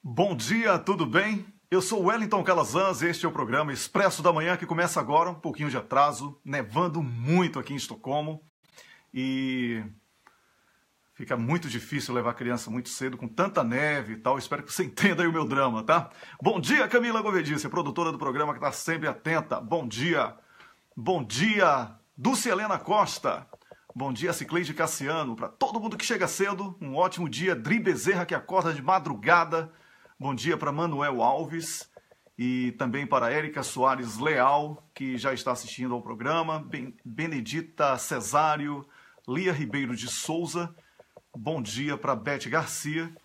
Bom dia, tudo bem? Eu sou Wellington Calazans e este é o programa Expresso da Manhã que começa agora, um pouquinho de atraso, nevando muito aqui em Estocolmo e fica muito difícil levar a criança muito cedo com tanta neve e tal. Espero que você entenda aí o meu drama, tá? Bom dia, Camila Govedice, produtora do programa que está sempre atenta. Bom dia. Bom dia, Dulce Helena Costa. Bom dia, Cicleide Cassiano. Para todo mundo que chega cedo, um ótimo dia. Dri Bezerra que acorda de madrugada. Bom dia para Manuel Alves e também para Érica Soares Leal, que já está assistindo ao programa. Benedita Cesário, Lia Ribeiro de Souza. Bom dia para Beth Garcia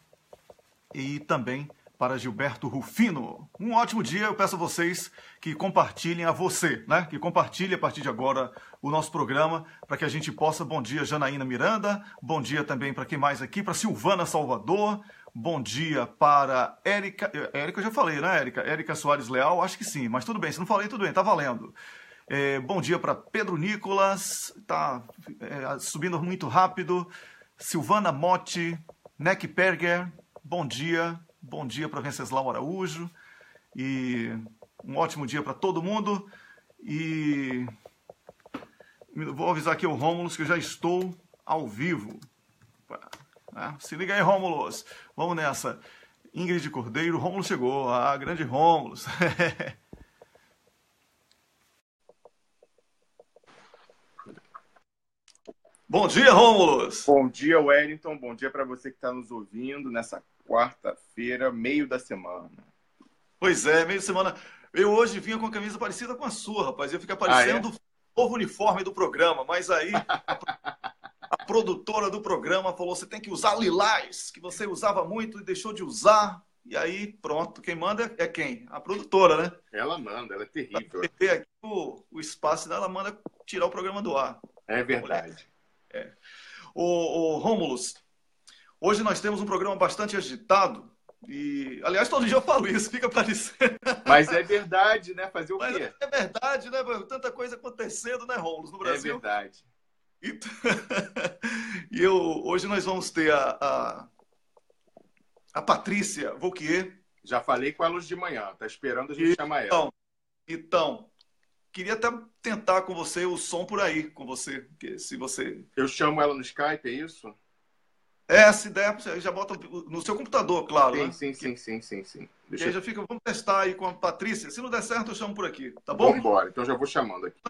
e também para Gilberto Rufino. Um ótimo dia. Eu peço a vocês que compartilhem a você, né? Que compartilhe a partir de agora o nosso programa para que a gente possa. Bom dia, Janaína Miranda. Bom dia também para quem mais aqui? Para Silvana Salvador. Bom dia para Érica. Érica eu já falei, né, Érica? Érica Soares Leal, acho que sim, mas tudo bem. Se não falei, tudo bem, tá valendo. Bom dia para Pedro Nicolas, tá subindo muito rápido. Silvana Motti, Neck Perger, bom dia. Bom dia para Venceslau Araújo e um ótimo dia para todo mundo. E vou avisar aqui o Rômulus que eu já estou ao vivo. Se liga aí, Rômulus. Vamos nessa. Ingrid Cordeiro, Rômulo chegou. Ah, grande Rômulus. Bom dia, Rômulus. Bom dia, Wellington. Bom dia para você que está nos ouvindo nessa quarta-feira, meio da semana. Pois é, meio da semana. Eu hoje vinha com a camisa parecida com a sua, rapaz. Eu fico parecendo o novo uniforme do programa, mas aí a produtora do programa falou: você tem que usar lilás, que você usava muito e deixou de usar. E aí, pronto, quem manda é quem? A produtora, né? Ela manda, ela é terrível. Pra ter aqui o espaço dela, manda tirar o programa do ar. É verdade. Ô Rômulus, hoje nós temos um programa bastante agitado e, aliás, todo dia eu falo isso, fica parecendo. Mas é verdade, né? Fazer o quê? Mas é verdade, né? Tanta coisa acontecendo, né, Rômulus, no Brasil? É verdade. E hoje nós vamos ter a Patrícia Vauquier. Já falei com ela hoje de manhã, tá esperando a gente chamar ela. Então, queria até tentar com você o som por aí, com você, porque se você... Eu chamo ela no Skype, é isso? Se der, você já bota no seu computador, claro, sim, né? Sim. E aí já fica, vamos testar aí com a Patrícia. Se não der certo, eu chamo por aqui, tá bom? Vamos embora, então já vou chamando aqui.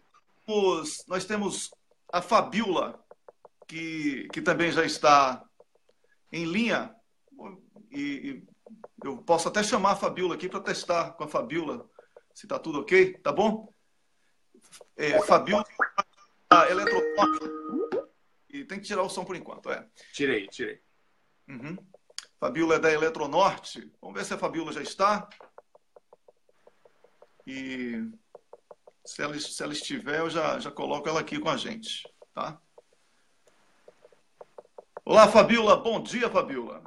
Nós temos a Fabiola, que também já está em linha. E eu posso até chamar a Fabiola aqui para testar com a Fabiola, se está tudo ok, tá bom? Fabiola, a Eletronorte. E tem que tirar o som por enquanto, Tirei. Uhum. Fabiola é da Eletronorte. Vamos ver se a Fabiola já está. E se ela estiver, eu já coloco ela aqui com a gente, tá? Olá, Fabiola. Bom dia, Fabiola.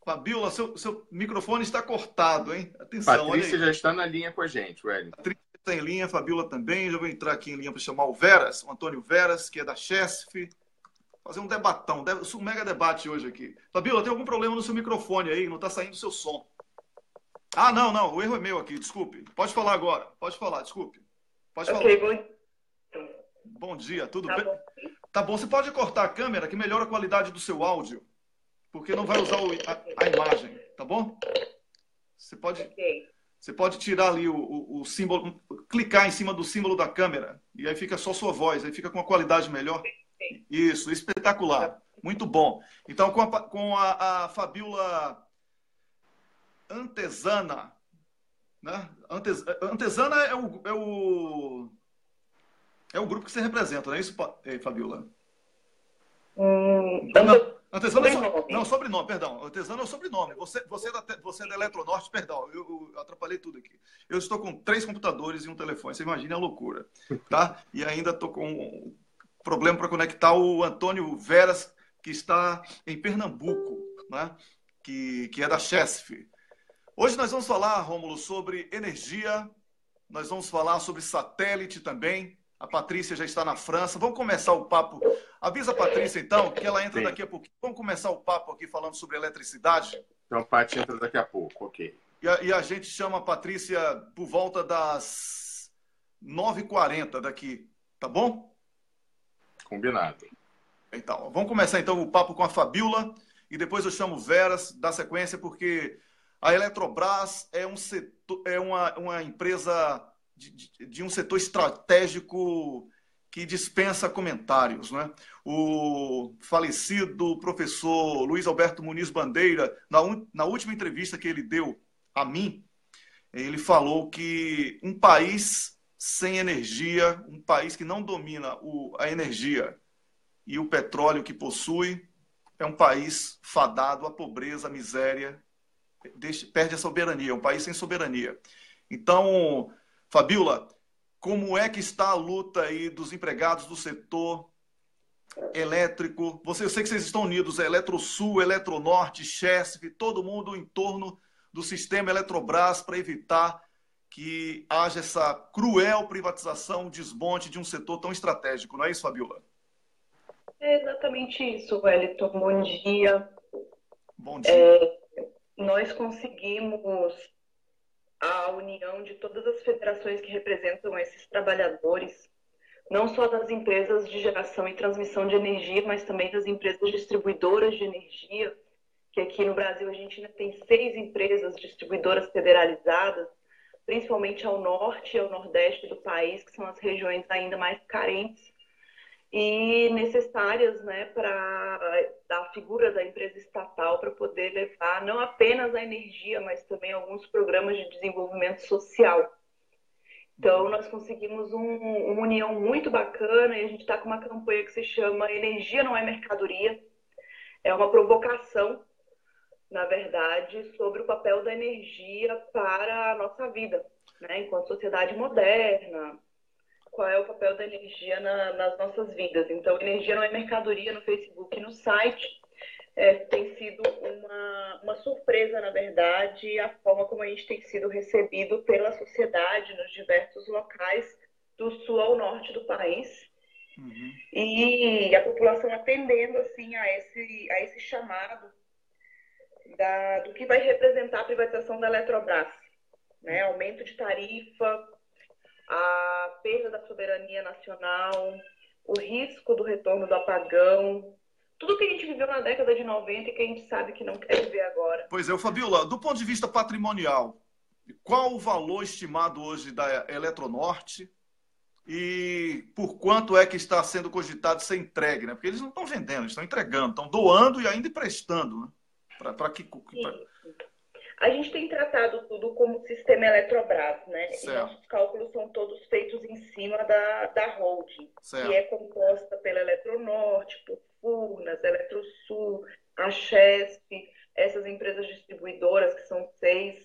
Fabiola, seu microfone está cortado, hein? Atenção, Patrícia já está na linha com a gente, Wellington. Patrícia está em linha, Fabiola também. Já vou entrar aqui em linha para chamar o Veras, o Antônio Veras, que é da Chesf. Fazer um debatão, um mega debate hoje aqui. Fabiola, tem algum problema no seu microfone aí? Não está saindo o seu som. Ah, não, o erro é meu aqui, desculpe. Pode falar agora, pode falar, desculpe. Pode falar. Bom dia, tudo bem? Tá bom, você pode cortar a câmera que melhora a qualidade do seu áudio, porque não vai usar a imagem, tá bom? Você pode tirar ali o símbolo, clicar em cima do símbolo da câmera, e aí fica só sua voz, aí fica com uma qualidade melhor. Isso, espetacular. Muito bom. Então, com a Fabiola Antesana, né? Antesana é o grupo que você representa, não é isso, Fabiola? Antesana não, sobrenome, perdão. Antesana é o sobrenome. Você é da Eletronorte, perdão. Eu atrapalhei tudo aqui. Eu estou com 3 computadores e um telefone. Você imagina a loucura, tá? E ainda estou com problema para conectar o Antônio Veras, que está em Pernambuco, né? Que é da Chesf. Hoje nós vamos falar, Rômulo, sobre energia, nós vamos falar sobre satélite também. A Patrícia já está na França. Vamos começar o papo. Avisa a Patrícia, então, que ela entra daqui a pouquinho. Vamos começar o papo aqui falando sobre eletricidade? Então, a Paty entra daqui a pouco, ok. E a gente chama a Patrícia por volta das 9h40 daqui, tá bom? Combinado. Então, vamos começar então o papo com a Fabíola e depois eu chamo o Veras, da sequência, porque a Eletrobras é um setor, uma empresa de um setor estratégico que dispensa comentários, né? O falecido professor Luiz Alberto Muniz Bandeira, na última entrevista que ele deu a mim, ele falou que um país sem energia, um país que não domina a energia e o petróleo que possui, é um país fadado à pobreza, à miséria, perde a soberania, é um país sem soberania. Então, Fabíola, como é que está a luta aí dos empregados do setor elétrico? Eu sei que vocês estão unidos, Eletrosul, Eletronorte, Chesf, todo mundo em torno do sistema Eletrobras para evitar que haja essa cruel privatização, desmonte de um setor tão estratégico. Não é isso, Fabíola? É exatamente isso, Wellington. Bom dia. Bom dia. Nós conseguimos a união de todas as federações que representam esses trabalhadores, não só das empresas de geração e transmissão de energia, mas também das empresas distribuidoras de energia, que aqui no Brasil a gente ainda tem 6 empresas distribuidoras federalizadas, principalmente ao norte e ao nordeste do país, que são as regiões ainda mais carentes e necessárias, né, para a figura da empresa estatal para poder levar não apenas a energia, mas também alguns programas de desenvolvimento social. Então, nós conseguimos uma união muito bacana e a gente está com uma campanha que se chama Energia Não é Mercadoria. É uma provocação, na verdade, sobre o papel da energia para a nossa vida, né, enquanto sociedade moderna. Qual é o papel da energia nas nossas vidas. Então, Energia Não é Mercadoria no Facebook e no site. Tem sido uma surpresa, na verdade, a forma como a gente tem sido recebido pela sociedade nos diversos locais do sul ao norte do país. Uhum. E a população atendendo assim, a esse chamado do que vai representar a privatização da Eletrobras, né? Aumento de tarifa, a perda da soberania nacional, o risco do retorno do apagão, tudo que a gente viveu na década de 90 e que a gente sabe que não quer viver agora. Pois é, Fabíola, do ponto de vista patrimonial, qual o valor estimado hoje da Eletronorte e por quanto é que está sendo cogitado ser entregue, né? Porque eles não estão vendendo, eles estão entregando, estão doando e ainda emprestando, né? A gente tem tratado tudo como sistema Eletrobras, né? Certo. E nossos cálculos são todos feitos em cima da holding, certo, que é composta pela Eletronorte, por Furnas, Eletrosul, a Chesf, essas empresas distribuidoras, que são 6.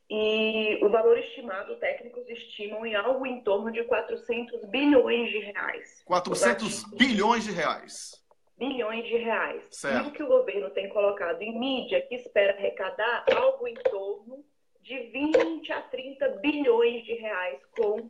E o valor estimado, técnicos estimam em algo em torno de 400 bilhões de reais. 400 bilhões de reais. Bilhões de reais. Certo. E o que o governo tem colocado em mídia, que espera arrecadar algo em torno de 20 a 30 bilhões de reais com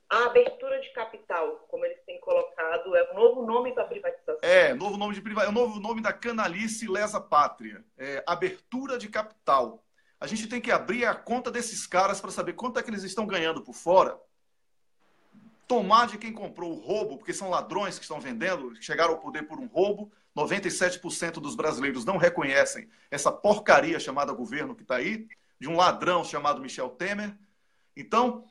a abertura de capital, como eles têm colocado, é um novo nome para a privatização. Novo nome de privatização, é o novo nome da canalice lesa pátria. Abertura de capital. A gente tem que abrir a conta desses caras para saber quanto é que eles estão ganhando por fora. Tomar de quem comprou o roubo, porque são ladrões que estão vendendo, chegaram ao poder por um roubo. 97% dos brasileiros não reconhecem essa porcaria chamada governo que está aí, de um ladrão chamado Michel Temer. Então,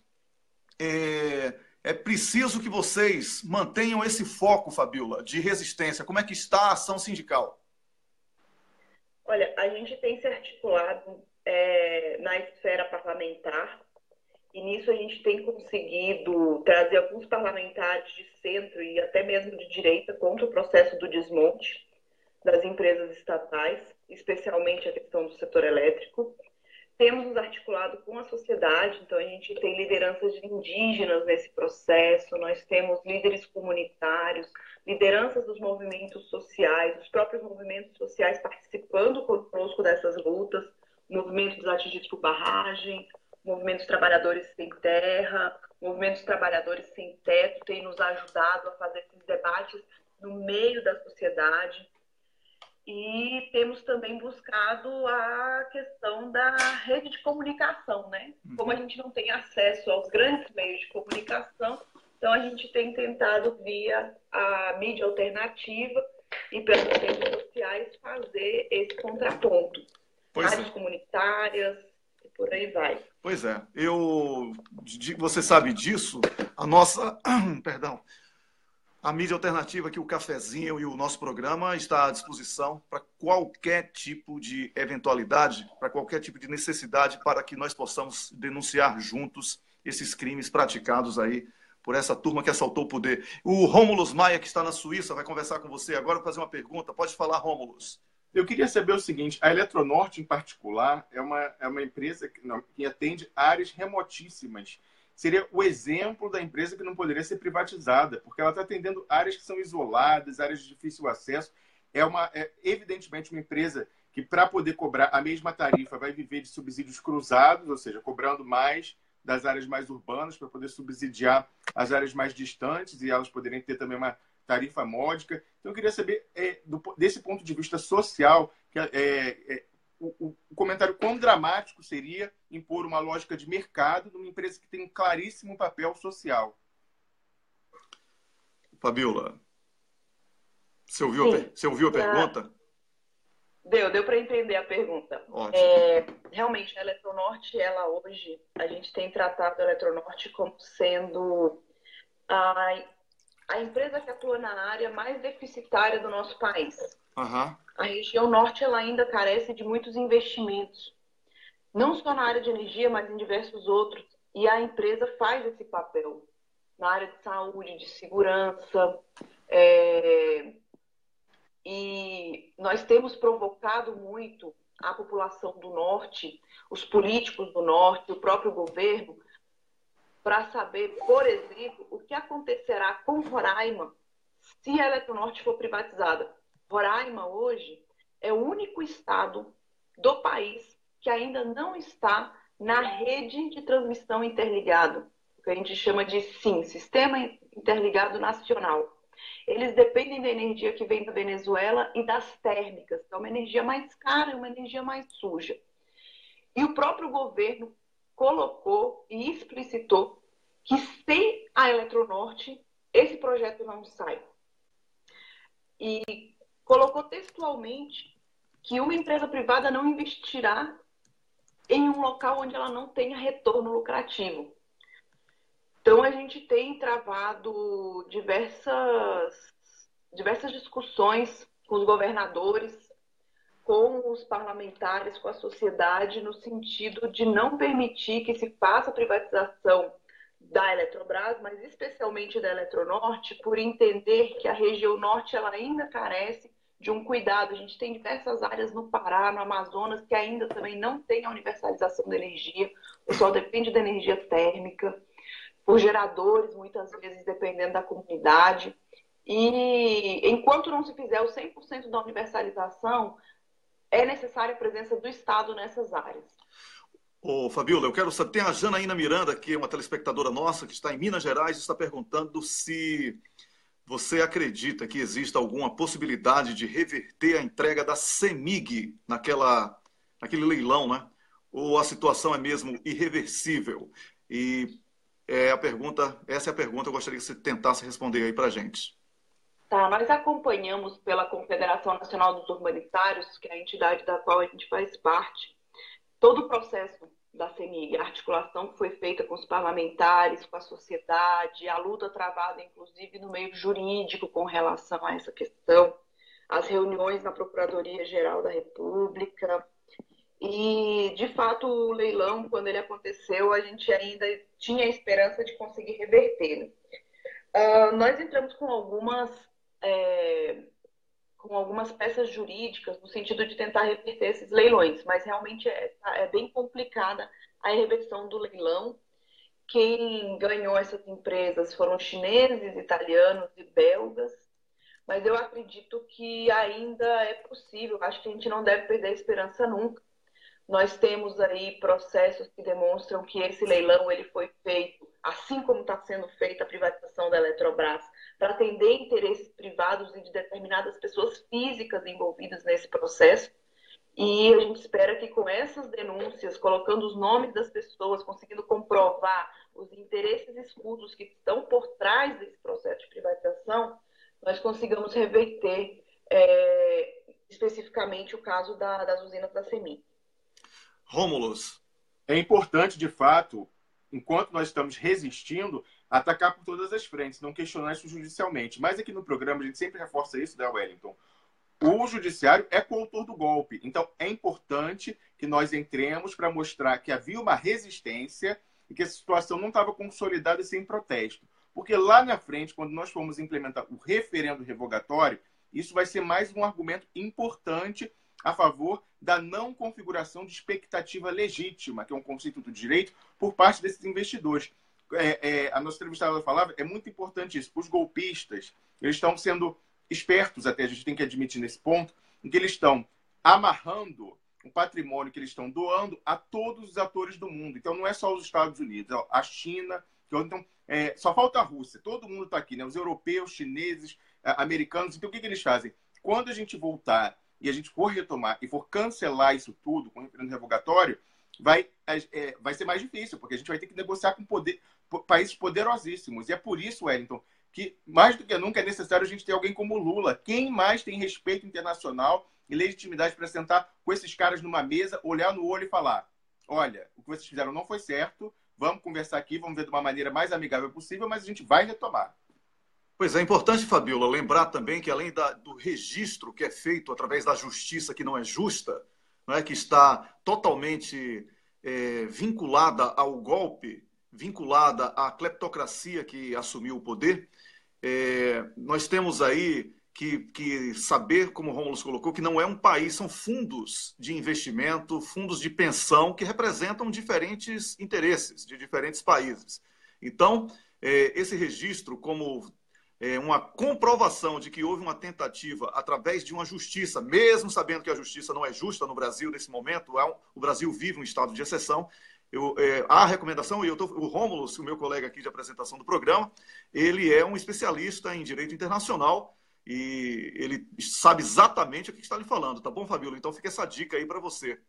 é preciso que vocês mantenham esse foco, Fabíola, de resistência. Como é que está a ação sindical? Olha, a gente tem se articulado na esfera parlamentar, e nisso a gente tem conseguido trazer alguns parlamentares de centro e até mesmo de direita contra o processo do desmonte das empresas estatais, especialmente a questão do setor elétrico. Temos nos articulado com a sociedade, então a gente tem lideranças indígenas nesse processo, nós temos líderes comunitários, lideranças dos movimentos sociais, os próprios movimentos sociais participando conosco dessas lutas, o movimento dos atingidos por barragem, o movimento dos trabalhadores sem terra, o Movimento dos Trabalhadores Sem Teto tem nos ajudado a fazer esses debates no meio da sociedade. E temos também buscado a questão da rede de comunicação, né? Como a gente não tem acesso aos grandes meios de comunicação, então a gente tem tentado via a mídia alternativa e pelas redes sociais fazer esse contraponto. Rádios comunitárias e por aí vai. Pois é, você sabe disso, a nossa, perdão, a mídia alternativa aqui, o Cafezinho e o nosso programa está à disposição para qualquer tipo de eventualidade, para qualquer tipo de necessidade, para que nós possamos denunciar juntos esses crimes praticados aí por essa turma que assaltou o poder. O Rômulus Maia, que está na Suíça, vai conversar com você agora, fazer uma pergunta. Pode falar, Rômulus. Eu queria saber o seguinte, a Eletronorte, em particular, é uma empresa que atende áreas remotíssimas. Seria o exemplo da empresa que não poderia ser privatizada, porque ela está atendendo áreas que são isoladas, áreas de difícil acesso. É evidentemente uma empresa que, para poder cobrar a mesma tarifa, vai viver de subsídios cruzados, ou seja, cobrando mais das áreas mais urbanas para poder subsidiar as áreas mais distantes e elas poderem ter também uma tarifa módica. Então, eu queria saber, desse ponto de vista social, o comentário quão dramático seria impor uma lógica de mercado numa empresa que tem um claríssimo papel social. Fabiola, você ouviu a pergunta? Deu para entender a pergunta. Realmente, a Eletronorte, hoje, a gente tem tratado a Eletronorte como sendo a empresa que atua na área mais deficitária do nosso país. Uhum. A região norte ela ainda carece de muitos investimentos, não só na área de energia, mas em diversos outros. E a empresa faz esse papel na área de saúde, de segurança. E nós temos provocado muito a população do norte, os políticos do norte, o próprio governo, para saber, por exemplo, o que acontecerá com Roraima se a Eletronorte for privatizada. Roraima, hoje, é o único estado do país que ainda não está na rede de transmissão interligado, o que a gente chama de SIN, Sistema Interligado Nacional. Eles dependem da energia que vem da Venezuela e das térmicas, que é uma energia mais cara e uma energia mais suja. E o próprio governo colocou e explicitou que sem a Eletronorte, esse projeto não sai. E colocou textualmente que uma empresa privada não investirá em um local onde ela não tenha retorno lucrativo. Então, a gente tem travado diversas discussões com os governadores, com os parlamentares, com a sociedade, no sentido de não permitir que se faça a privatização da Eletrobras, mas especialmente da Eletronorte, por entender que a região norte ela ainda carece de um cuidado. A gente tem diversas áreas no Pará, no Amazonas, que ainda também não tem a universalização da energia. O pessoal depende da energia térmica, por geradores, muitas vezes dependendo da comunidade. E enquanto não se fizer o 100% da universalização, é necessária a presença do Estado nessas áreas. Ô, Fabiola, eu quero saber, tem a Janaína Miranda, que é uma telespectadora nossa, que está em Minas Gerais, e está perguntando se você acredita que exista alguma possibilidade de reverter a entrega da CEMIG naquele leilão, né? Ou a situação é mesmo irreversível? E essa é a pergunta, eu gostaria que você tentasse responder aí para a gente. Tá, nós acompanhamos pela Confederação Nacional dos Urbanitários, que é a entidade da qual a gente faz parte, todo o processo da CEMIG, a articulação que foi feita com os parlamentares, com a sociedade, a luta travada, inclusive, no meio jurídico com relação a essa questão, as reuniões na Procuradoria-Geral da República. E, de fato, o leilão, quando ele aconteceu, a gente ainda tinha a esperança de conseguir reverter. Nós entramos com algumas peças jurídicas no sentido de tentar reverter esses leilões, mas realmente é bem complicada a reversão do leilão. Quem ganhou essas empresas foram chineses, italianos e belgas, mas eu acredito que ainda é possível, acho que a gente não deve perder a esperança nunca. Nós temos aí processos que demonstram que esse leilão ele foi feito assim como está sendo feita a privatização da Eletrobras, para atender interesses privados e de determinadas pessoas físicas envolvidas nesse processo. E a gente espera que com essas denúncias, colocando os nomes das pessoas, conseguindo comprovar os interesses escusos que estão por trás desse processo de privatização, nós consigamos reverter especificamente o caso das usinas da CEMIG. Rômulus. É importante, de fato, enquanto nós estamos resistindo, atacar por todas as frentes, não questionar isso judicialmente. Mas aqui no programa a gente sempre reforça isso, né, Wellington? O judiciário é coautor do golpe. Então, é importante que nós entremos para mostrar que havia uma resistência e que essa situação não estava consolidada sem protesto. Porque lá na frente, quando nós formos implementar o referendo revogatório, isso vai ser mais um argumento importante a favor da não configuração de expectativa legítima, que é um conceito do direito, por parte desses investidores. A nossa entrevistada falava, é muito importante isso. Os golpistas, eles estão sendo espertos até, a gente tem que admitir nesse ponto, em que eles estão amarrando o patrimônio que eles estão doando a todos os atores do mundo. Então, não é só os Estados Unidos, a China, então, só falta a Rússia. Todo mundo está aqui, né? Os europeus, chineses, americanos. Então, o que eles fazem? Quando a gente voltar e a gente for retomar e for cancelar isso tudo com o referendo revogatório, vai ser mais difícil, porque a gente vai ter que negociar com países poderosíssimos. E é por isso, Wellington, que mais do que nunca é necessário a gente ter alguém como Lula. Quem mais tem respeito internacional e legitimidade para sentar com esses caras numa mesa, olhar no olho e falar: olha, o que vocês fizeram não foi certo, vamos conversar aqui, vamos ver de uma maneira mais amigável possível, mas a gente vai retomar. Pois é importante, Fabiola, lembrar também que além do registro que é feito através da justiça que não é justa, não é, que está totalmente vinculada ao golpe, vinculada à cleptocracia que assumiu o poder, nós temos aí que saber, como o Rômulo colocou, que não é um país, são fundos de investimento, fundos de pensão que representam diferentes interesses de diferentes países. Então, esse registro, como uma comprovação de que houve uma tentativa através de uma justiça, mesmo sabendo que a justiça não é justa no Brasil nesse momento, o Brasil vive um estado de exceção. A recomendação, e o Rômulo, o meu colega aqui de apresentação do programa, ele é um especialista em direito internacional e ele sabe exatamente o que está lhe falando, tá bom, Fabiola? Então fica essa dica aí para você.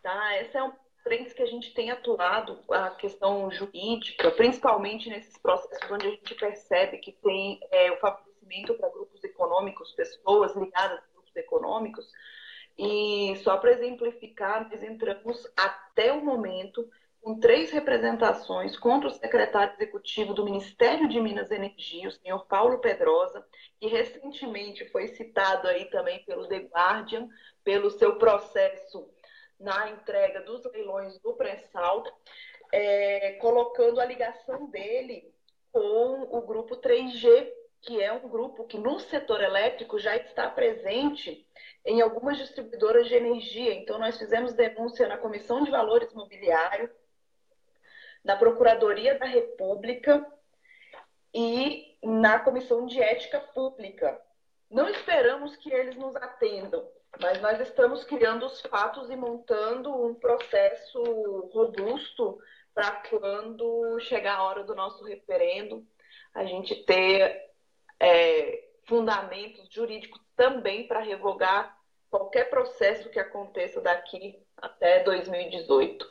Tá, essa é uma frente que a gente tem atuado, a questão jurídica, principalmente nesses processos onde a gente percebe que tem o favorecimento para grupos econômicos, pessoas ligadas a grupos econômicos. E só para exemplificar, nós entramos até o momento com 3 representações contra o secretário executivo do Ministério de Minas e Energia, o senhor Paulo Pedrosa, que recentemente foi citado aí também pelo The Guardian, pelo seu processo na entrega dos leilões do pré-sal, colocando a ligação dele com o grupo 3G, que é um grupo que no setor elétrico já está presente em algumas distribuidoras de energia. Então, nós fizemos denúncia na Comissão de Valores Mobiliário, na Procuradoria da República e na Comissão de Ética Pública. Não esperamos que eles nos atendam, mas nós estamos criando os fatos e montando um processo robusto para quando chegar a hora do nosso referendo, a gente ter fundamentos jurídicos também para revogar qualquer processo que aconteça daqui até 2018.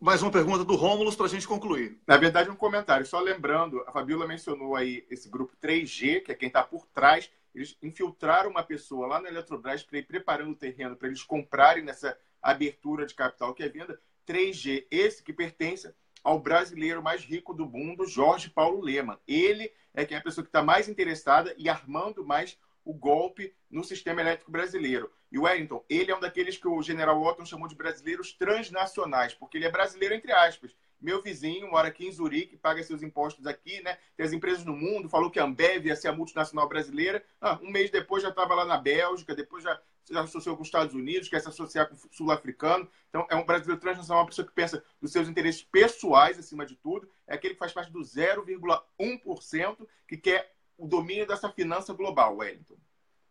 Mais uma pergunta do Rômulo para a gente concluir. Na verdade, um comentário. Só lembrando, a Fabiola mencionou aí esse grupo 3G, que é quem está por trás. Eles infiltraram uma pessoa lá na Eletrobras para ir preparando o terreno para eles comprarem nessa abertura de capital que é venda. 3G, esse que pertence ao brasileiro mais rico do mundo, Jorge Paulo Lemann. Ele é quem é a pessoa que está mais interessada e armando mais o golpe no sistema elétrico brasileiro. E o Wellington, ele é um daqueles que o general Otton chamou de brasileiros transnacionais, porque ele é brasileiro entre aspas. Meu vizinho mora aqui em Zurique, paga seus impostos aqui, né? Tem as empresas no mundo, falou que a Ambev ia ser a multinacional brasileira. Um mês depois já estava lá na Bélgica, depois já associou com os Estados Unidos, quer se associar com o sul-africano. Então, é um brasileiro transnacional, uma pessoa que pensa dos seus interesses pessoais, acima de tudo. É aquele que faz parte do 0,1% que quer o domínio dessa finança global, Wellington.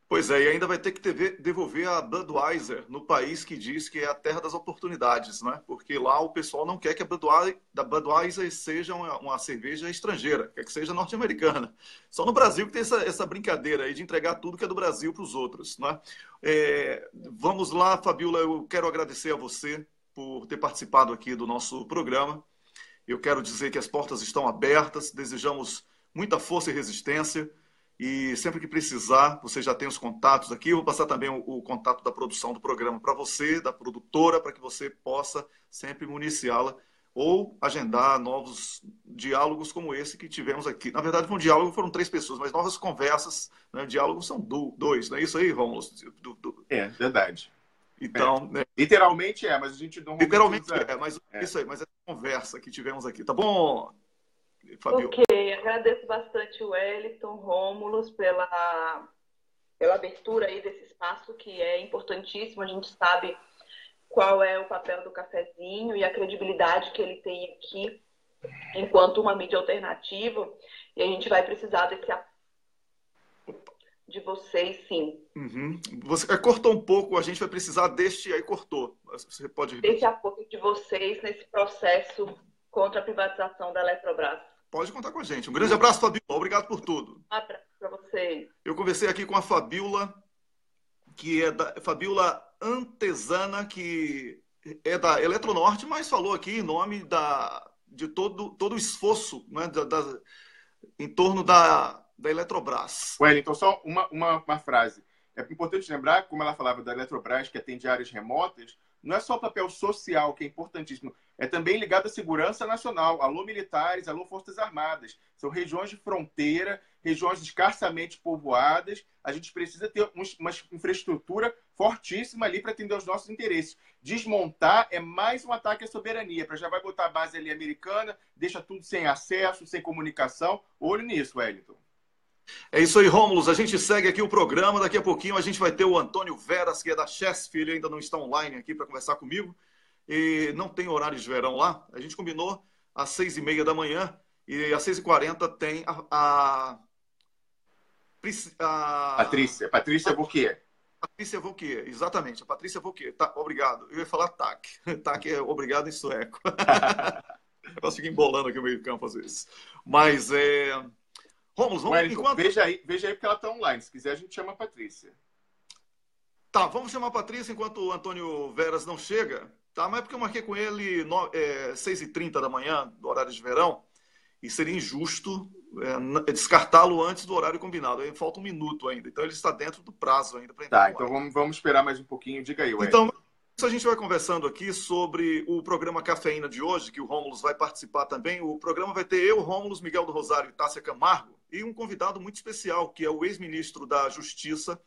Pois é, e ainda vai ter que devolver a Budweiser no país que diz que é a terra das oportunidades, né? Porque lá o pessoal não quer que a Budweiser seja uma cerveja estrangeira, quer que seja norte-americana. Só no Brasil que tem essa brincadeira aí de entregar tudo que é do Brasil para os outros, né? Vamos lá, Fabiola, eu quero agradecer a você por ter participado aqui do nosso programa. Eu quero dizer que as portas estão abertas, desejamos muita força e resistência. E sempre que precisar, você já tem os contatos aqui. Eu vou passar também o contato da produção do programa para você, da produtora, para que você possa sempre municiá-la ou agendar novos diálogos como esse que tivemos aqui. Na verdade, um diálogo foram 3 pessoas, mas novas conversas, né? Diálogos são 2, não é isso aí, Rômulo? É, verdade. Então, literalmente mas a gente não... Literalmente mas isso aí, mas é a conversa que tivemos aqui. Tá bom, Fabiola? Ok, agradeço bastante o Wellington, Rômulos, pela abertura aí desse espaço, que é importantíssimo. A gente sabe qual é o papel do cafezinho e a credibilidade que ele tem aqui enquanto uma mídia alternativa, e a gente vai precisar desse apoio de vocês, sim. Uhum. Você cortou um pouco, a gente vai precisar deste... Aí cortou. Você pode repetir? Desse apoio de vocês nesse processo contra a privatização da Eletrobras. Pode contar com a gente. Um grande abraço, Fabiola. Obrigado por tudo. Um abraço para vocês. Eu conversei aqui com a Fabiola, que é da Fabiola Antesana, que é da Eletronorte, mas falou aqui em nome de todo o esforço, né, em torno da Eletrobras. Wellington, só uma frase. É importante lembrar, como ela falava da Eletrobras, que atende áreas remotas, não é só o papel social, que é importantíssimo, é também ligado à segurança nacional. Alô, militares, alô, Forças Armadas. São regiões de fronteira, regiões escassamente povoadas. A gente precisa ter uma infraestrutura fortíssima ali para atender aos nossos interesses. Desmontar é mais um ataque à soberania. Já vai botar a base ali americana, deixa tudo sem acesso, sem comunicação. Olho nisso, Wellington. É isso aí, Rômulos. A gente segue aqui o programa. Daqui a pouquinho a gente vai ter o Antônio Veras, que é da Chesf. Ele ainda não está online aqui para conversar comigo. E não tem horário de verão lá. A gente combinou às 6h30 da manhã. E às 6h40 tem a Patrícia Vauquier. Patrícia Vauquier, exatamente. A Patrícia Vauquier. Tá, obrigado. Eu ia falar TAC. TAC é obrigado em sueco. Eu posso ficar embolando aqui no meio do campo às vezes. Mas Rômulo, enquanto... veja aí porque ela está online. Se quiser, a gente chama a Patrícia. Tá, vamos chamar a Patrícia enquanto o Antônio Veras não chega. Tá, mas é porque eu marquei com ele 6h30 da manhã, do horário de verão, e seria injusto descartá-lo antes do horário combinado. Aí falta 1 minuto ainda, então ele está dentro do prazo ainda. Tá, então vamos esperar mais um pouquinho. Diga aí, Wellington. Então, a gente vai conversando aqui sobre o programa Cafeína de hoje, que o Rômulos vai participar também. O programa vai ter eu, Rômulos, Miguel do Rosário e Tássia Camargo, e um convidado muito especial, que é o ex-ministro da Justiça,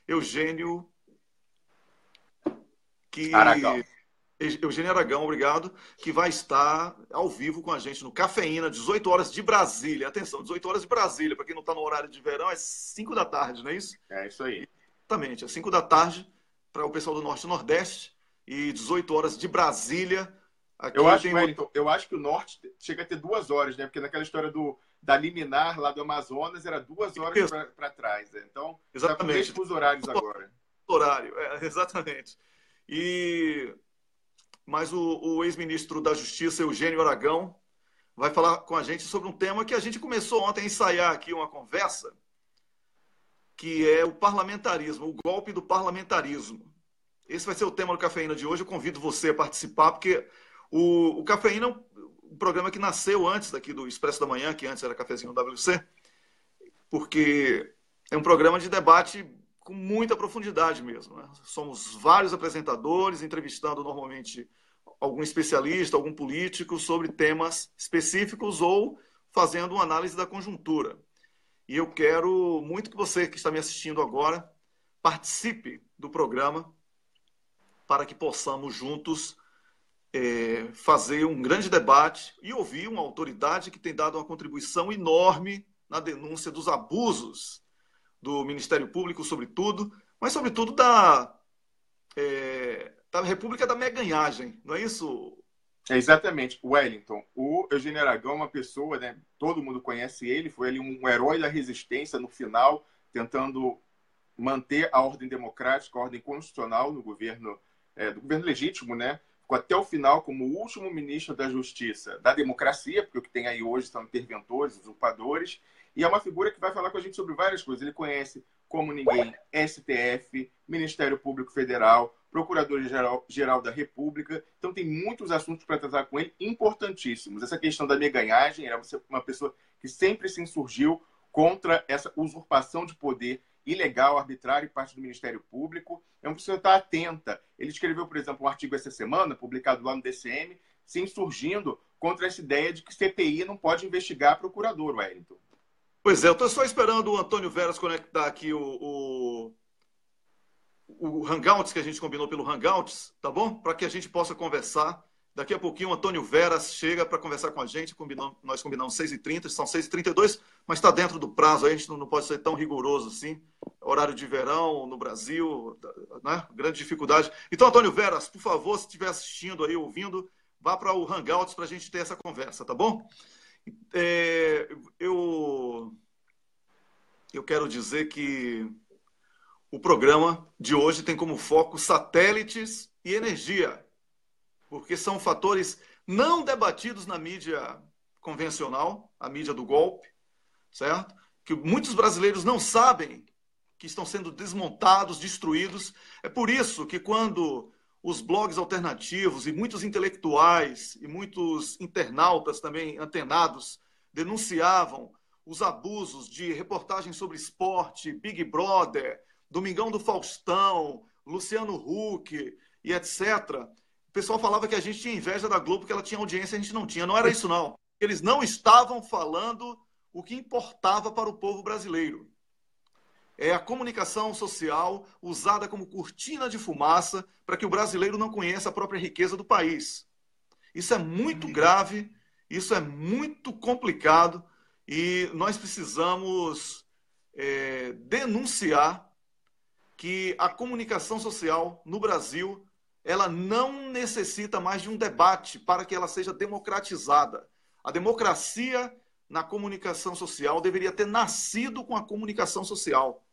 Eugênio Aragão, obrigado, que vai estar ao vivo com a gente no Cafeína, 18 horas de Brasília. Atenção, 18 horas de Brasília, para quem não está no horário de verão, é 5 da tarde, não é isso? É isso aí. Exatamente, é 5 da tarde para o pessoal do Norte e Nordeste e 18 horas de Brasília. Aqui eu acho que o Norte chega a ter 2 horas, né? Porque naquela história da liminar lá do Amazonas era 2 horas para trás. Né? Então, exatamente. Está com os horários agora. Horário, exatamente. Mas o ex-ministro da Justiça, Eugênio Aragão, vai falar com a gente sobre um tema que a gente começou ontem a ensaiar aqui uma conversa, que é o parlamentarismo, o golpe do parlamentarismo. Esse vai ser o tema do Cafeína de hoje. Eu convido você a participar, porque o Cafeína é um programa que nasceu antes daqui do Expresso da Manhã, que antes era Cafezinho WC, porque é um programa de debate com muita profundidade mesmo. Né? Somos vários apresentadores, entrevistando normalmente algum especialista, algum político, sobre temas específicos ou fazendo uma análise da conjuntura. E eu quero muito que você que está me assistindo agora participe do programa para que possamos juntos fazer um grande debate e ouvir uma autoridade que tem dado uma contribuição enorme na denúncia dos abusos do Ministério Público, sobretudo, mas sobretudo da República da Meganhagem, não é isso? Exatamente. Wellington, o Eugênio Aragão é uma pessoa, né, todo mundo conhece ele, foi ele um herói da resistência no final, tentando manter a ordem democrática, a ordem constitucional no governo, do governo legítimo, né? Ficou até o final como o último ministro da Justiça da democracia, porque o que tem aí hoje são interventores, usurpadores, e é uma figura que vai falar com a gente sobre várias coisas. Ele conhece como ninguém STF, Ministério Público Federal, Procurador-Geral da República. Então tem muitos assuntos para tratar com ele, importantíssimos. Essa questão da meganhagem, era uma pessoa que sempre se insurgiu contra essa usurpação de poder ilegal, arbitrário, e parte do Ministério Público. É uma pessoa que está atenta. Ele escreveu, por exemplo, um artigo essa semana, publicado lá no DCM, se insurgindo contra essa ideia de que CPI não pode investigar procurador, Wellington. Pois é, eu estou só esperando o Antônio Veras conectar aqui o Hangouts, que a gente combinou pelo Hangouts, tá bom? Para que a gente possa conversar. Daqui a pouquinho o Antônio Veras chega para conversar com a gente. Nós combinamos 6h30, são 6h32, mas está dentro do prazo. A gente não pode ser tão rigoroso assim. Horário de verão no Brasil, né? Grande dificuldade. Então, Antônio Veras, por favor, se estiver assistindo aí, ouvindo, vá para o Hangouts para a gente ter essa conversa, tá bom? Eu quero dizer que o programa de hoje tem como foco satélites e energia, porque são fatores não debatidos na mídia convencional, a mídia do golpe, certo? Que muitos brasileiros não sabem que estão sendo desmontados, destruídos. É por isso que quando os blogs alternativos e muitos intelectuais e muitos internautas também antenados denunciavam os abusos de reportagens sobre esporte, Big Brother, Domingão do Faustão, Luciano Huck e etc., o pessoal falava que a gente tinha inveja da Globo, que ela tinha audiência e a gente não tinha. Não era isso, não. Eles não estavam falando o que importava para o povo brasileiro. É a comunicação social usada como cortina de fumaça para que o brasileiro não conheça a própria riqueza do país. Isso é muito grave, isso é muito complicado e nós precisamos denunciar que a comunicação social no Brasil ela não necessita mais de um debate para que ela seja democratizada. A democracia na comunicação social deveria ter nascido com a comunicação social.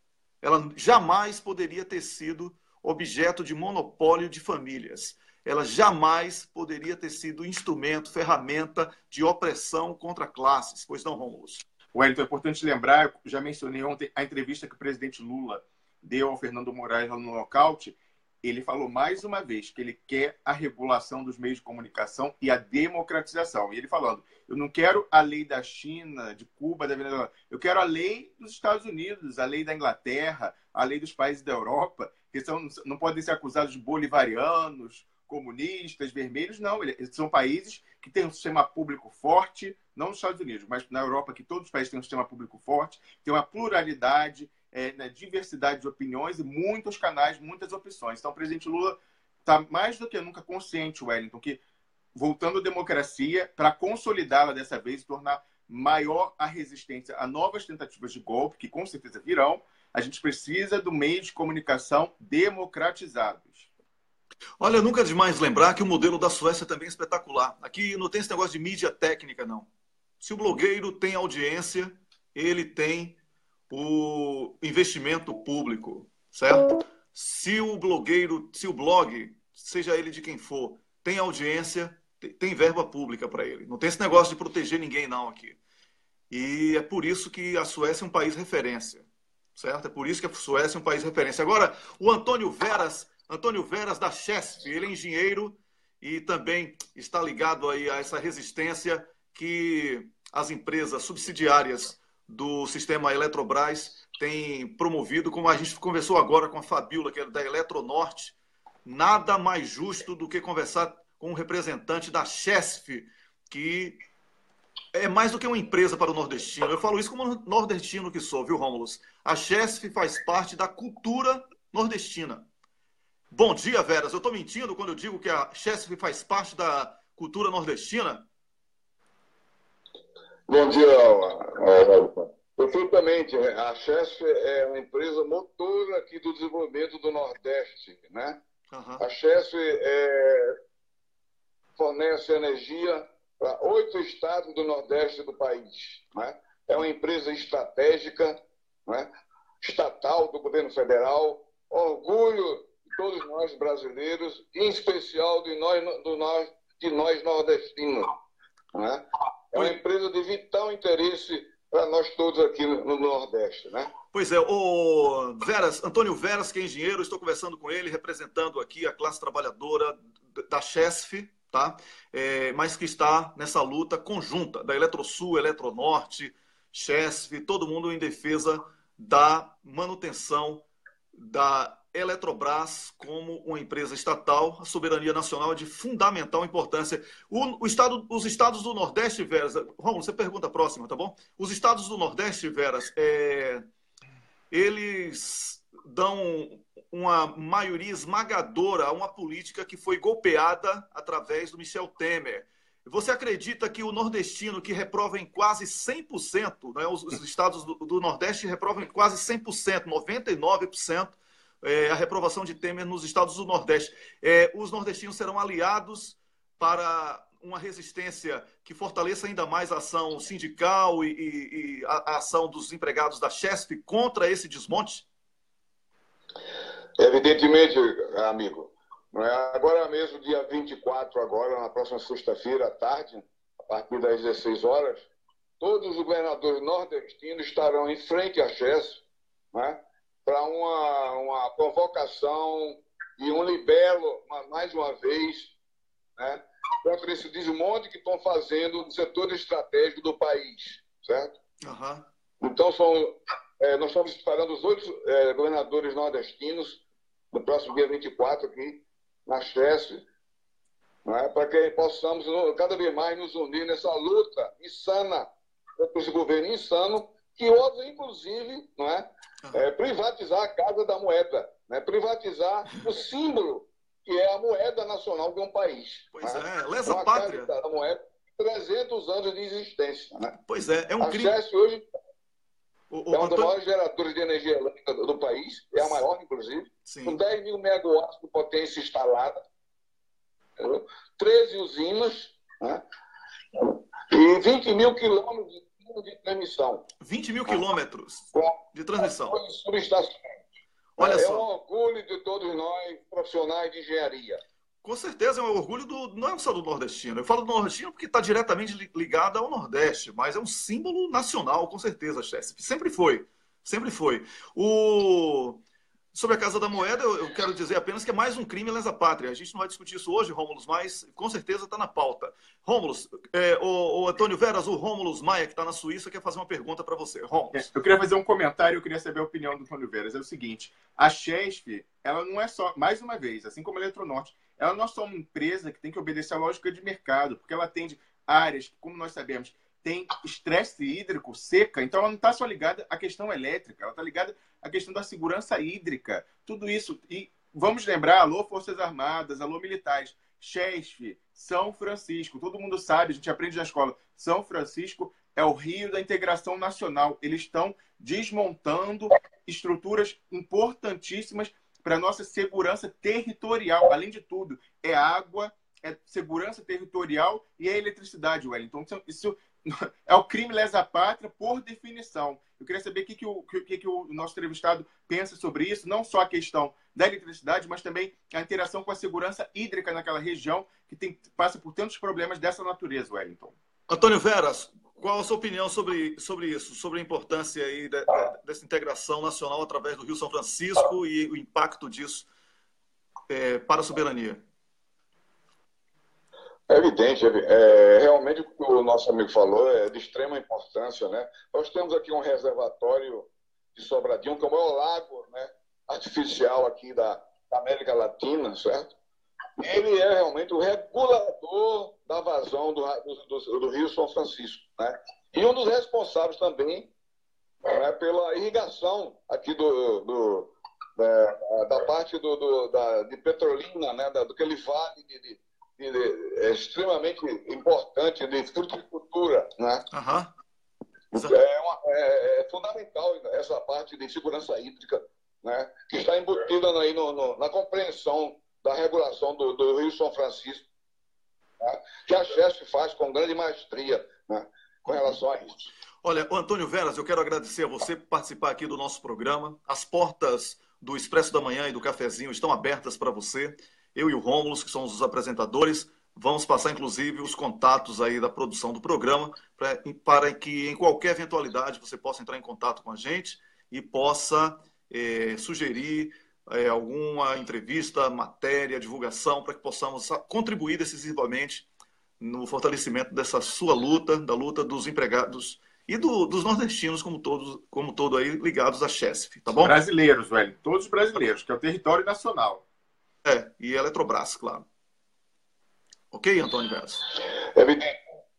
Ela jamais poderia ter sido objeto de monopólio de famílias. Ela jamais poderia ter sido instrumento, ferramenta de opressão contra classes. Pois não, Rômulo? Wellington, é importante lembrar, eu já mencionei ontem a entrevista que o presidente Lula deu ao Fernando Moraes lá no Nocaute. Ele falou mais uma vez que ele quer a regulação dos meios de comunicação e a democratização. E ele falando, eu não quero a lei da China, de Cuba, da Venezuela. Eu quero a lei dos Estados Unidos, a lei da Inglaterra, a lei dos países da Europa, que não podem ser acusados de bolivarianos, comunistas, vermelhos. Não, são países que têm um sistema público forte, não nos Estados Unidos, mas na Europa, que todos os países têm um sistema público forte, tem uma pluralidade, diversidade de opiniões e muitos canais, muitas opções. Então, o presidente Lula está mais do que nunca consciente, Wellington, que voltando à democracia, para consolidá-la dessa vez e tornar maior a resistência a novas tentativas de golpe, que com certeza virão, a gente precisa do meio de comunicação democratizados. Olha, nunca é demais lembrar que o modelo da Suécia também é espetacular. Aqui não tem esse negócio de mídia técnica, não. Se o blogueiro tem audiência, ele tem o investimento público, certo? Se o blog, seja ele de quem for, tem audiência, tem verba pública para ele. Não tem esse negócio de proteger ninguém, não, aqui. E é por isso que a Suécia é um país referência, certo? É por isso que a Suécia é um país referência. Agora, o Antônio Veras da Chesf, ele é engenheiro e também está ligado aí a essa resistência que as empresas subsidiárias do sistema Eletrobras têm promovido, como a gente conversou agora com a Fabiola, que é da Eletronorte. Nada mais justo do que conversar com um representante da Chesf, que é mais do que uma empresa para o nordestino. Eu falo isso como nordestino que sou, viu, Rômulo? A Chesf faz parte da cultura nordestina. Bom dia, Veras. Eu estou mentindo quando eu digo que a Chesf faz parte da cultura nordestina? Bom dia, Wellington. Perfeitamente. A Chesf é uma empresa motora aqui do desenvolvimento do Nordeste, né? Uhum. A Chesf fornece energia para 8 estados do Nordeste do país, né? É uma empresa estratégica, né? estatal do governo federal, orgulho de todos nós brasileiros, em especial de nós nordestinos. Né? É uma empresa de vital interesse para nós todos aqui no Nordeste, né? Pois é, o Veras, Antônio Veras, que é engenheiro, estou conversando com ele, representando aqui a classe trabalhadora da Chesf, tá? Mas que está nessa luta conjunta da Eletrosul, Eletronorte, Chesf, todo mundo em defesa da manutenção da Eletrobras como uma empresa estatal. A soberania nacional é de fundamental importância. Os estados do Nordeste, Veras... Romulo, você pergunta a próxima, tá bom? Os estados do Nordeste, Veras, eles dão uma maioria esmagadora a uma política que foi golpeada através do Michel Temer. Você acredita que o nordestino, que reprova em quase 100%, né, os estados do Nordeste reprovam em quase 100%, 99%, a reprovação de Temer nos estados do Nordeste, os nordestinos serão aliados para uma resistência que fortaleça ainda mais a ação sindical e a ação dos empregados da Chesf contra esse desmonte? Evidentemente, amigo. Agora mesmo, dia 24, agora, na próxima sexta-feira à tarde, a partir das 16 horas, todos os governadores nordestinos estarão em frente à Chesf, né, para uma convocação e um libelo, mais uma vez, né, contra esse desmonte que estão fazendo no setor estratégico do país, certo? Uhum. Então, nós estamos esperando os 8 governadores nordestinos no próximo dia 24 aqui, na Chesf, né, para que possamos cada vez mais nos unir nessa luta insana contra esse governo insano que ousa, inclusive, não é, privatizar a Casa da Moeda, né, privatizar o símbolo que é a moeda nacional de um país. Pois né? Lesa Pátria. A Casa da Moeda, 300 anos de existência. Né? Pois é um crime. A Chesf hoje é um dos Antônio... maiores geradores de energia elétrica do país, é a maior, inclusive, Sim. com 10 mil megawatts de potência instalada, 13 usinas, né? E 20 mil quilômetros de transmissão. 20 mil quilômetros de transmissão. Olha só. Um orgulho de todos nós, profissionais de engenharia. Com certeza é um orgulho não só do nordestino. Eu falo do nordestino porque está diretamente ligado ao Nordeste, mas é um símbolo nacional, com certeza, Chesf. Sempre foi. Sempre foi. Sobre a Casa da Moeda, eu quero dizer apenas que é mais um crime lesa pátria. A gente não vai discutir isso hoje, Rômulo, mas com certeza está na pauta. Rômulo, o Antônio Veras, o Rômulo Maia, que está na Suíça, quer fazer uma pergunta para você. Rômulo. Eu queria fazer um comentário, eu queria saber a opinião do Antônio Veras. É o seguinte, a Chesf, ela não é só, mais uma vez, assim como a Eletronorte, ela não é só uma empresa que tem que obedecer à lógica de mercado, porque ela atende áreas que, como nós sabemos, tem estresse hídrico, seca, então ela não está só ligada à questão elétrica, ela está ligada à questão da segurança hídrica, tudo isso. E vamos lembrar, alô Forças Armadas, alô militares, Chesf, São Francisco, todo mundo sabe, a gente aprende na escola, São Francisco é o Rio da integração nacional, eles estão desmontando estruturas importantíssimas para a nossa segurança territorial, além de tudo, é água, é segurança territorial e é eletricidade, Wellington. Isso é o crime lesa pátria por definição. Eu queria saber o que o nosso entrevistado pensa sobre isso, não só a questão da eletricidade, mas também a interação com a segurança hídrica naquela região que passa por tantos problemas dessa natureza, Wellington. Antônio Veras, qual a sua opinião sobre isso, sobre a importância aí dessa integração nacional através do Rio São Francisco e o impacto disso para a soberania? É evidente, realmente o que o nosso amigo falou é de extrema importância, né? Nós temos aqui um reservatório de Sobradinho, que é o maior lago, né, artificial aqui da América Latina, certo? Ele é realmente o regulador da vazão do Rio São Francisco, né? E um dos responsáveis também, né, pela irrigação aqui da parte de Petrolina, né, daquele vale extremamente importante de fruticultura, né? Uhum. É fundamental essa parte de segurança hídrica, né, que está embutida aí na compreensão da regulação do Rio São Francisco, né, que a Chesf faz com grande maestria, né, com relação a isso. Olha, Antônio Veras, eu quero agradecer a você por participar aqui do nosso programa. As portas do Expresso da Manhã e do Cafezinho estão abertas para você. Eu e o Rômulo, que somos os apresentadores, vamos passar, inclusive, os contatos aí da produção do programa para que, em qualquer eventualidade, você possa entrar em contato com a gente e possa sugerir alguma entrevista, matéria, divulgação, para que possamos contribuir decisivamente no fortalecimento dessa sua luta, da luta dos empregados e dos nordestinos como todo aí ligados à Chesf, tá bom? Brasileiros, velho. Todos brasileiros, que é o território nacional. E a Eletrobras, claro. Ok, Antônio Veras?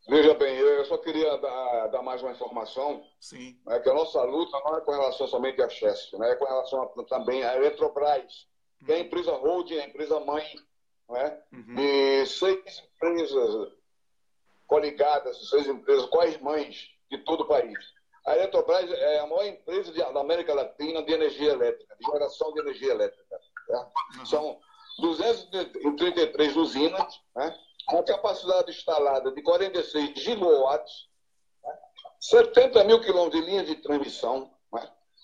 Veja bem, eu só queria dar mais uma informação. Sim. Que a nossa luta não é com relação somente à Chesf, é com relação também à Eletrobras, que é a empresa holding, a empresa mãe, de 6 empresas coligadas, 6 empresas co-irmãs de todo o país. A Eletrobras é a maior empresa da América Latina de energia elétrica, de geração de energia elétrica. São 233 usinas, com capacidade instalada de 46 gigawatts, 70 mil quilômetros de linha de transmissão,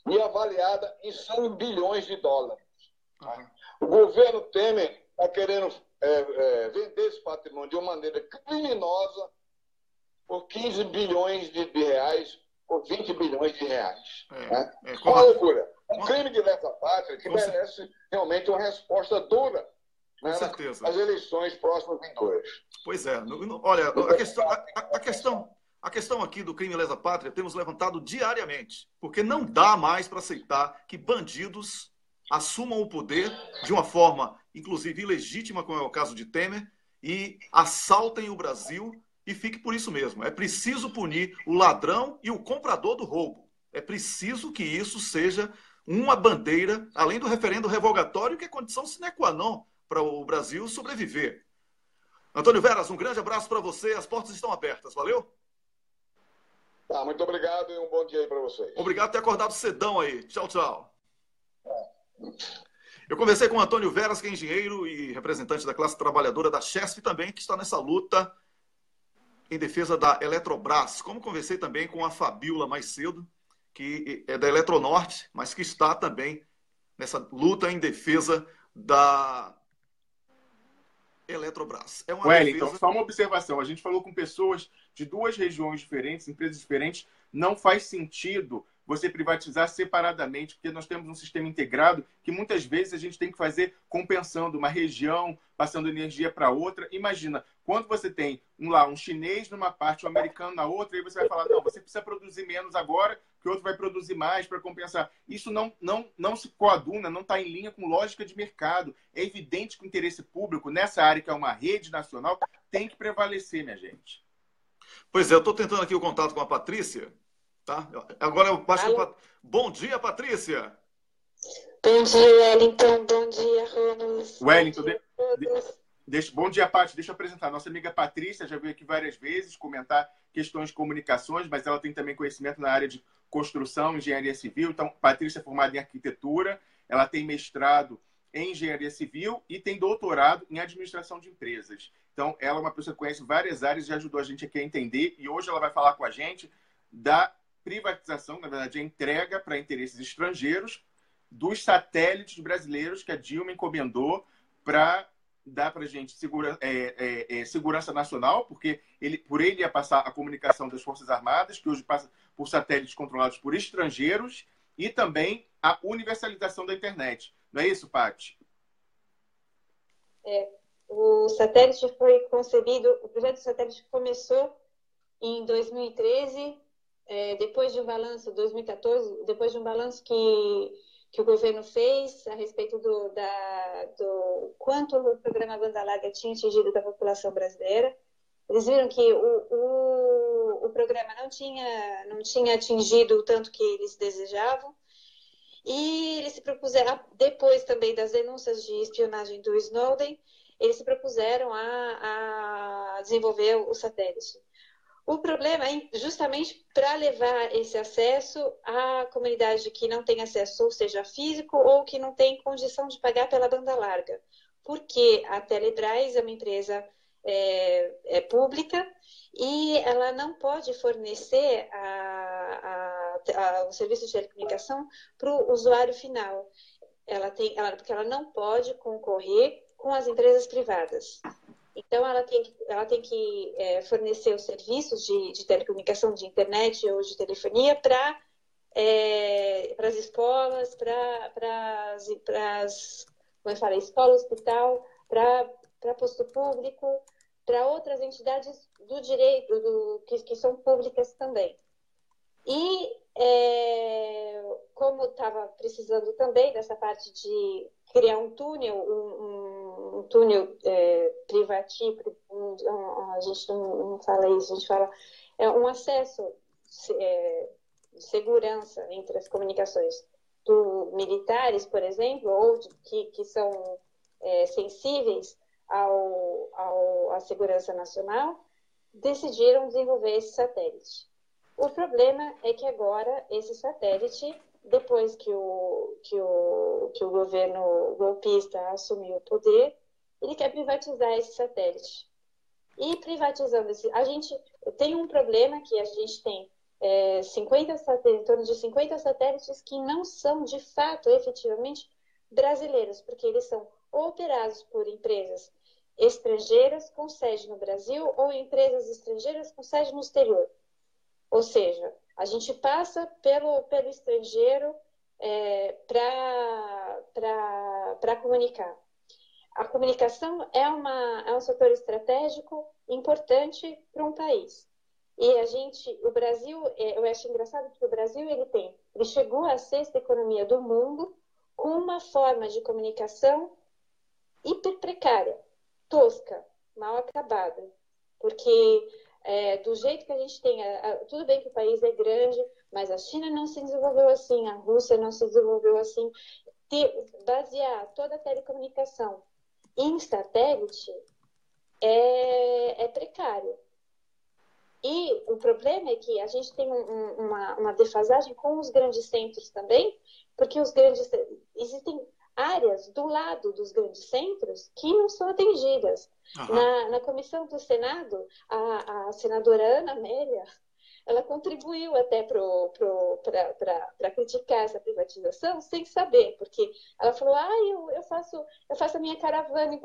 e avaliada em 100 bilhões de dólares. O governo Temer está querendo vender esse patrimônio de uma maneira criminosa por 15 bilhões de reais, por 20 bilhões de reais. Uma loucura. Um crime de lesa-pátria que merece realmente uma resposta dura, com certeza, nas eleições próximas vindouras. Pois é. Olha, a questão aqui do crime lesa-pátria temos levantado diariamente, porque não dá mais para aceitar que bandidos assumam o poder de uma forma, inclusive, ilegítima, como é o caso de Temer, e assaltem o Brasil e fique por isso mesmo. É preciso punir o ladrão e o comprador do roubo. É preciso que isso seja uma bandeira, além do referendo revogatório, que é condição sine qua non para o Brasil sobreviver. Antônio Veras, um grande abraço para você. As portas estão abertas. Valeu? Muito obrigado e um bom dia aí para vocês. Obrigado por ter acordado cedão aí. Tchau, tchau. Eu conversei com o Antônio Veras, que é engenheiro e representante da classe trabalhadora da Chesf também, que está nessa luta em defesa da Eletrobras. Como conversei também com a Fabiola mais cedo, que é da Eletronorte, mas que está também nessa luta em defesa da Eletrobras. Wellington, só uma observação. A gente falou com pessoas de 2 regiões diferentes, empresas diferentes. Não faz sentido você privatizar separadamente, porque nós temos um sistema integrado que muitas vezes a gente tem que fazer compensando uma região, passando energia para outra. Imagina, quando você tem um chinês numa parte, um americano na outra, aí você vai falar, não, você precisa produzir menos agora, que o outro vai produzir mais para compensar. Isso não se coaduna, não está em linha com lógica de mercado. É evidente que o interesse público nessa área, que é uma rede nacional, tem que prevalecer, minha gente. Pois é, eu estou tentando aqui o contato com a Patrícia. Tá? Agora eu passo. Bom dia, Patrícia. Bom dia, Wellington. Bom dia, Rômulo. Wellington, bom dia, Paty. Deixa eu apresentar. Nossa amiga Patrícia já veio aqui várias vezes comentar questões de comunicações, mas ela tem também conhecimento na área de construção, engenharia civil. Então, Patrícia é formada em arquitetura, ela tem mestrado em engenharia civil e tem doutorado em administração de empresas. Então, ela é uma pessoa que conhece várias áreas e já ajudou a gente aqui a entender. E hoje ela vai falar com a gente da privatização, na verdade, a entrega para interesses estrangeiros dos satélites brasileiros que a Dilma encomendou para dar para a gente segurança nacional, porque por ele ia passar a comunicação das Forças Armadas, que hoje passa por satélites controlados por estrangeiros, e também a universalização da internet. Não é isso, Paty? O satélite foi concebido, o projeto do satélite começou em 2013, depois de um balanço, 2014, depois de um balanço que o governo fez a respeito do quanto o programa Banda Larga tinha atingido da população brasileira. Eles viram que o programa não tinha atingido o tanto que eles desejavam. E eles se propuseram, depois também das denúncias de espionagem do Snowden, eles se propuseram a desenvolver o satélite. O problema é justamente para levar esse acesso à comunidade que não tem acesso, ou seja, físico, ou que não tem condição de pagar pela banda larga. Porque a Telebrás é uma empresa pública e ela não pode fornecer o serviço de telecomunicação para o usuário final. Porque ela não pode concorrer com as empresas privadas. Então, ela tem que fornecer os serviços de telecomunicação, de internet ou de telefonia para as escolas, para escola, hospital, para posto público, para outras entidades do direito, que são públicas também. E como estava precisando também dessa parte de criar um túnel, um túnel privativo, a gente não fala isso, a gente fala um acesso de segurança entre as comunicações militares, por exemplo, ou que são sensíveis à segurança nacional, decidiram desenvolver esse satélite. O problema é que agora esse satélite, depois que o governo golpista assumiu o poder, ele quer privatizar esse satélite. E privatizando a gente tem um problema que a gente tem em torno de 50 satélites que não são, de fato, efetivamente brasileiros, porque eles são operados por empresas estrangeiras com sede no Brasil ou empresas estrangeiras com sede no exterior. Ou seja, a gente passa pelo estrangeiro para comunicar. A comunicação é um setor estratégico importante para um país. E o Brasil, eu acho engraçado que o Brasil ele chegou à sexta economia do mundo com uma forma de comunicação hiper precária, tosca, mal acabada. Porque do jeito que a gente tem, tudo bem que o país é grande, mas a China não se desenvolveu assim, a Rússia não se desenvolveu assim. Basear toda a telecomunicação em satélite é precário. E o problema é que a gente tem uma defasagem com os grandes centros também, porque existem áreas do lado dos grandes centros que não são atendidas. Uhum. Na comissão do Senado, a senadora Ana Amélia, ela contribuiu até para criticar essa privatização sem saber, porque ela falou, eu faço a minha caravana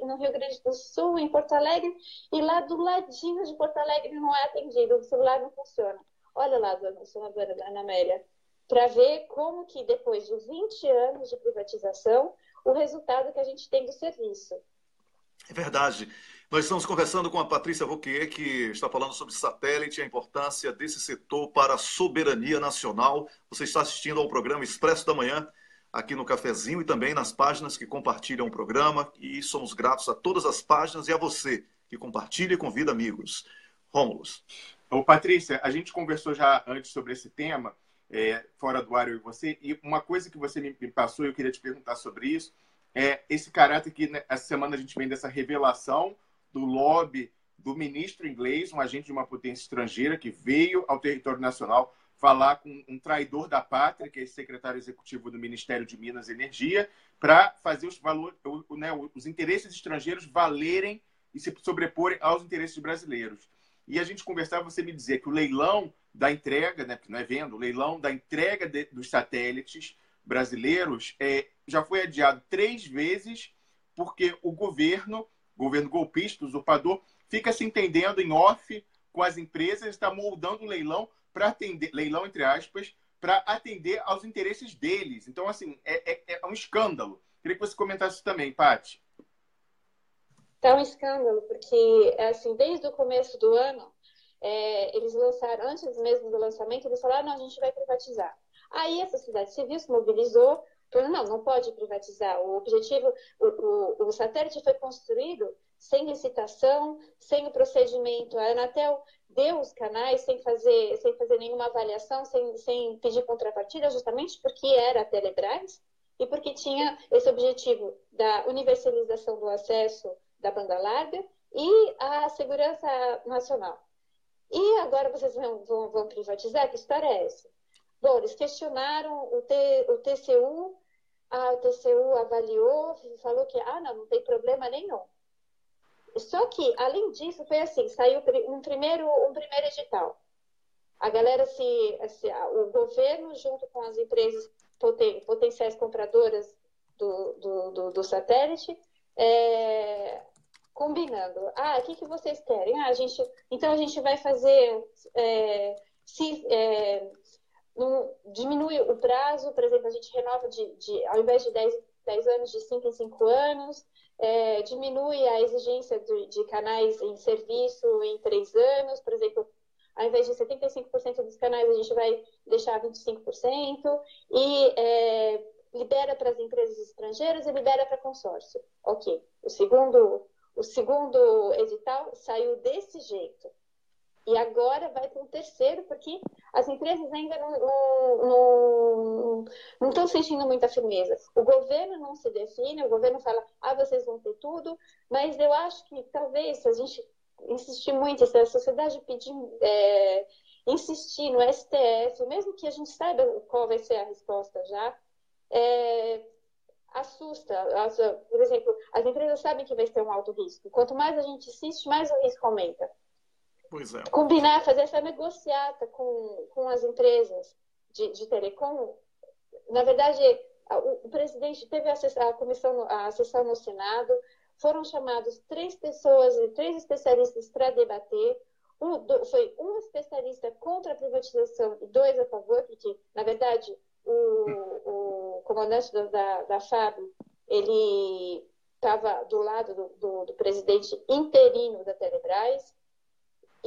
no Rio Grande do Sul, em Porto Alegre, e lá do ladinho de Porto Alegre não é atendido, o celular não funciona. Olha lá, senadora Ana Amélia, para ver como que depois de 20 anos de privatização, o resultado que a gente tem do serviço. É verdade. Nós estamos conversando com a Patrícia Vauquier, que está falando sobre satélite e a importância desse setor para a soberania nacional. Você está assistindo ao programa Expresso da Manhã, aqui no Cafezinho e também nas páginas que compartilham o programa. E somos gratos a todas as páginas e a você que compartilha e convida amigos. Rômulus. Ô, Patrícia, a gente conversou já antes sobre esse tema, fora do ar eu e você, e uma coisa que você me passou e eu queria te perguntar sobre isso, esse caráter que essa semana a gente vem dessa revelação do lobby do ministro inglês, um agente de uma potência estrangeira que veio ao território nacional falar com um traidor da pátria, que é esse secretário executivo do Ministério de Minas e Energia, para fazer os interesses estrangeiros valerem e se sobreporem aos interesses brasileiros. E a gente conversava, você me dizia que o leilão da entrega, né, porque não é venda, o leilão da entrega dos satélites brasileiros já foi adiado 3 vezes porque o governo golpista, usurpador, fica se entendendo em off com as empresas, está moldando o leilão para atender, leilão entre aspas, para atender aos interesses deles. Então, assim, é um escândalo. Queria que você comentasse isso também, Paty. Tá um escândalo, porque, assim, desde o começo do ano, eles lançaram, antes mesmo do lançamento, eles falaram, não, a gente vai privatizar. Aí a sociedade civil se mobilizou, falou, não pode privatizar. O objetivo, o satélite foi construído sem licitação, sem o procedimento. A Anatel deu os canais sem fazer nenhuma avaliação, sem pedir contrapartida, justamente porque era a Telebrás e porque tinha esse objetivo da universalização do acesso da banda larga e a segurança nacional. E agora vocês vão privatizar? Que história é essa? Bom, eles questionaram o TCU, o TCU avaliou, falou que não tem problema nenhum. Só que, além disso, foi assim, saiu um primeiro edital. a galera o governo junto com as empresas potenciais compradoras do satélite, combinando. O que vocês querem? Então a gente vai fazer, diminui o prazo, por exemplo, a gente renova ao invés de 10 anos, de 5 em 5 anos, diminui a exigência de canais em serviço em 3 anos, por exemplo, ao invés de 75% dos canais, a gente vai deixar 25%, e libera para as empresas estrangeiras e libera para consórcio. Ok. O segundo edital saiu desse jeito. E agora vai para um terceiro, porque as empresas ainda não estão sentindo muita firmeza. O governo não se define, o governo fala, vocês vão ter tudo, mas eu acho que talvez, se a gente insistir muito, se a sociedade insistir no STF, mesmo que a gente saiba qual vai ser a resposta já, assusta. Por exemplo, as empresas sabem que vai ter um alto risco. Quanto mais a gente insiste, mais o risco aumenta. Pois é. Combinar, fazer essa negociata com as empresas de telecom. Na verdade, o presidente teve a sessão no Senado, foram chamados 3 especialistas para debater. Foi um especialista contra a privatização e 2 a favor, porque, na verdade, o comandante da FAB, ele estava do lado do presidente interino da Telebrás.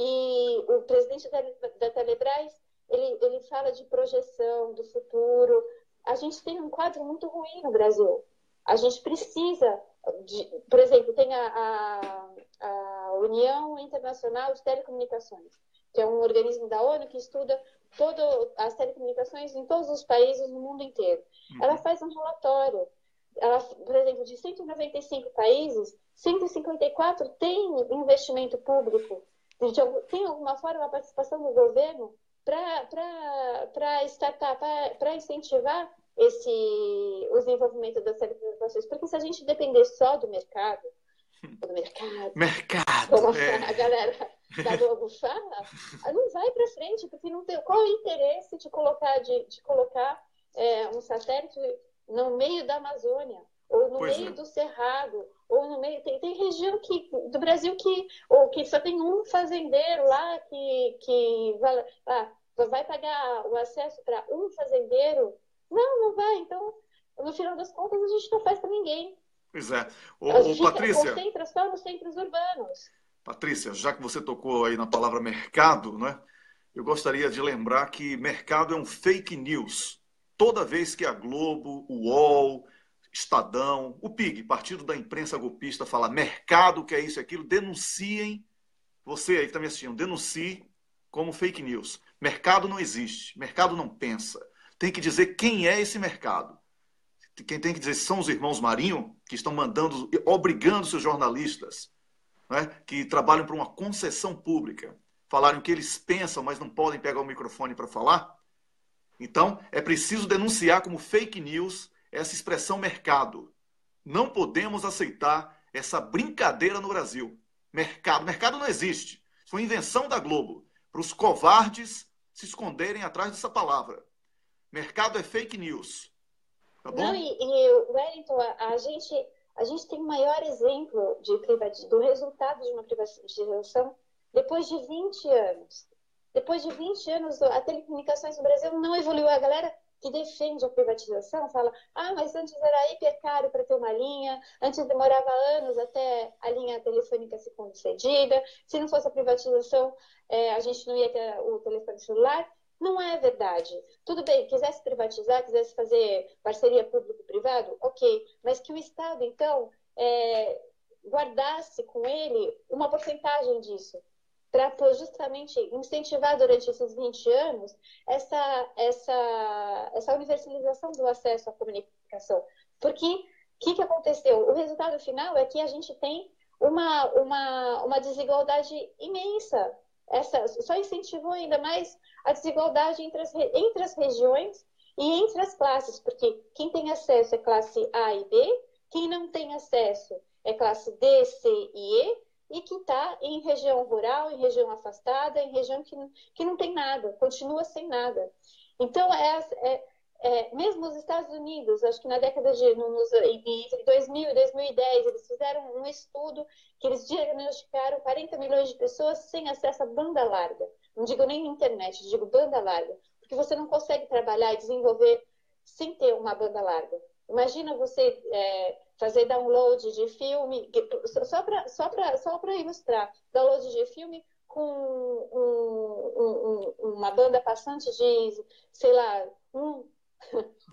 E o presidente da Telebrás, ele fala de projeção do futuro. A gente tem um quadro muito ruim no Brasil. A gente precisa, por exemplo, tem a União Internacional de Telecomunicações, que é um organismo da ONU que estuda todas as telecomunicações em todos os países no mundo inteiro. Ela faz um relatório. Por exemplo, de 195 países, 154 têm investimento público. Tem alguma forma a participação do governo para incentivar o desenvolvimento das telecomunicações? Porque se a gente depender só do mercado, como a galera da Globo fala, não vai para frente, porque não tem. Qual é o interesse de colocar um satélite no meio da Amazônia? Ou no meio do Cerrado, ou no meio... Tem região do Brasil que só tem um fazendeiro lá que vai pagar o acesso para um fazendeiro. Não vai. Então, no final das contas, a gente não faz para ninguém. Pois é. Patrícia, concentra só nos centros urbanos. Patrícia, já que você tocou aí na palavra mercado, né? Eu gostaria de lembrar que mercado é um fake news. Toda vez que a Globo, o UOL, Estadão, o PIG, Partido da Imprensa Golpista, fala mercado, que é isso e aquilo, denunciem, você aí que está me assistindo, denuncie como fake news. Mercado não existe, mercado não pensa. Tem que dizer quem é esse mercado. Quem tem que dizer são os irmãos Marinho, que estão obrigando seus jornalistas, né, que trabalham para uma concessão pública, falarem o que eles pensam, mas não podem pegar o microfone para falar. Então, é preciso denunciar como fake news essa expressão mercado. Não podemos aceitar essa brincadeira no Brasil. Mercado não existe. Foi invenção da Globo, para os covardes se esconderem atrás dessa palavra. Mercado é fake news. Tá bom? Não, Wellington, a gente tem o maior exemplo do resultado de uma privatização depois de 20 anos. Depois de 20 anos, a telecomunicações no Brasil não evoluiu. A galera que defende a privatização fala, mas antes era hiper caro para ter uma linha, antes demorava anos até a linha telefônica ser concedida, se não fosse a privatização, a gente não ia ter o telefone celular. Não é verdade. Tudo bem, quisesse privatizar, quisesse fazer parceria público-privado, ok, mas que o Estado, então, guardasse com ele uma porcentagem disso, para justamente incentivar durante esses 20 anos essa universalização do acesso à comunicação. Porque o que aconteceu? O resultado final é que a gente tem uma desigualdade imensa. Só incentivou ainda mais a desigualdade entre as regiões e entre as classes, porque quem tem acesso é classe A e B, quem não tem acesso é classe D, C e E, e que está em região rural, em região afastada, em região que não tem nada, continua sem nada. Então, mesmo os Estados Unidos, acho que na década entre 2000 e 2010, eles fizeram um estudo que eles diagnosticaram 40 milhões de pessoas sem acesso à banda larga. Não digo nem internet, digo banda larga. Porque você não consegue trabalhar e desenvolver sem ter uma banda larga. Imagina você fazer download de filme, só para ilustrar, download de filme com uma banda passante de, sei lá,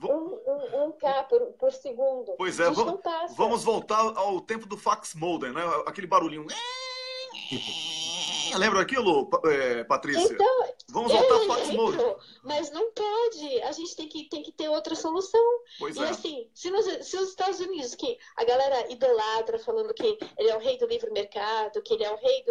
1K por segundo. Pois é, vamos voltar ao tempo do fax modem, né? Aquele barulhinho. Lembra aquilo, Patrícia? Então, vamos voltar ao fax modem. Mas não pode. A gente tem que ter outra solução. Pois e é. assim, se os Estados Unidos, que a galera idolatra, falando que ele é o rei do livre mercado, que ele é o rei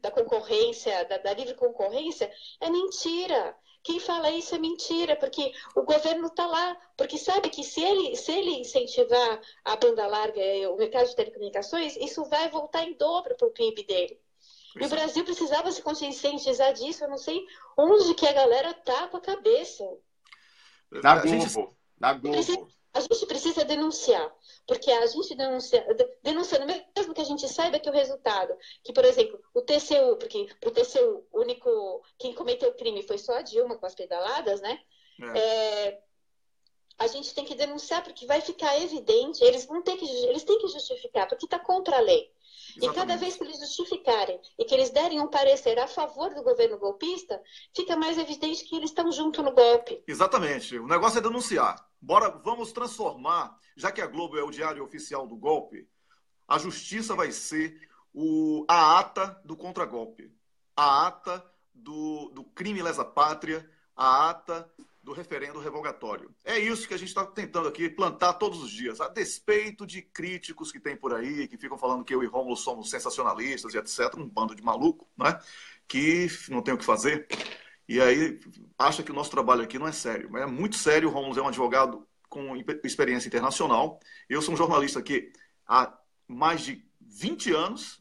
da concorrência, da livre concorrência, é mentira. Quem fala isso é mentira, porque o governo está lá, porque sabe que se ele incentivar a banda larga e o mercado de telecomunicações, isso vai voltar em dobro para o PIB dele. E o Brasil precisava se conscientizar disso, eu não sei onde que a galera tá com a cabeça. Na Globo. A gente precisa denunciar, porque a gente denunciando, mesmo que a gente saiba que o resultado, que, por exemplo, o TCU, porque para o TCU, quem cometeu o crime foi só a Dilma com as pedaladas, né? A gente tem que denunciar, porque vai ficar evidente, eles têm que justificar, porque está contra a lei. Exatamente. E cada vez que eles justificarem e que eles derem um parecer a favor do governo golpista, fica mais evidente que eles estão junto no golpe. Exatamente. O negócio é denunciar. Vamos transformar, já que a Globo é o diário oficial do golpe, a justiça vai ser a ata do contragolpe, a ata do crime lesa pátria, a ata do referendo revogatório. É isso que a gente está tentando aqui plantar todos os dias, a despeito de críticos que tem por aí, que ficam falando que eu e Rômulo somos sensacionalistas e etc., um bando de maluco, né? Que não tem o que fazer. E aí acha que o nosso trabalho aqui não é sério. Mas é muito sério. O Rômulo é um advogado com experiência internacional. Eu sou um jornalista que há mais de 20 anos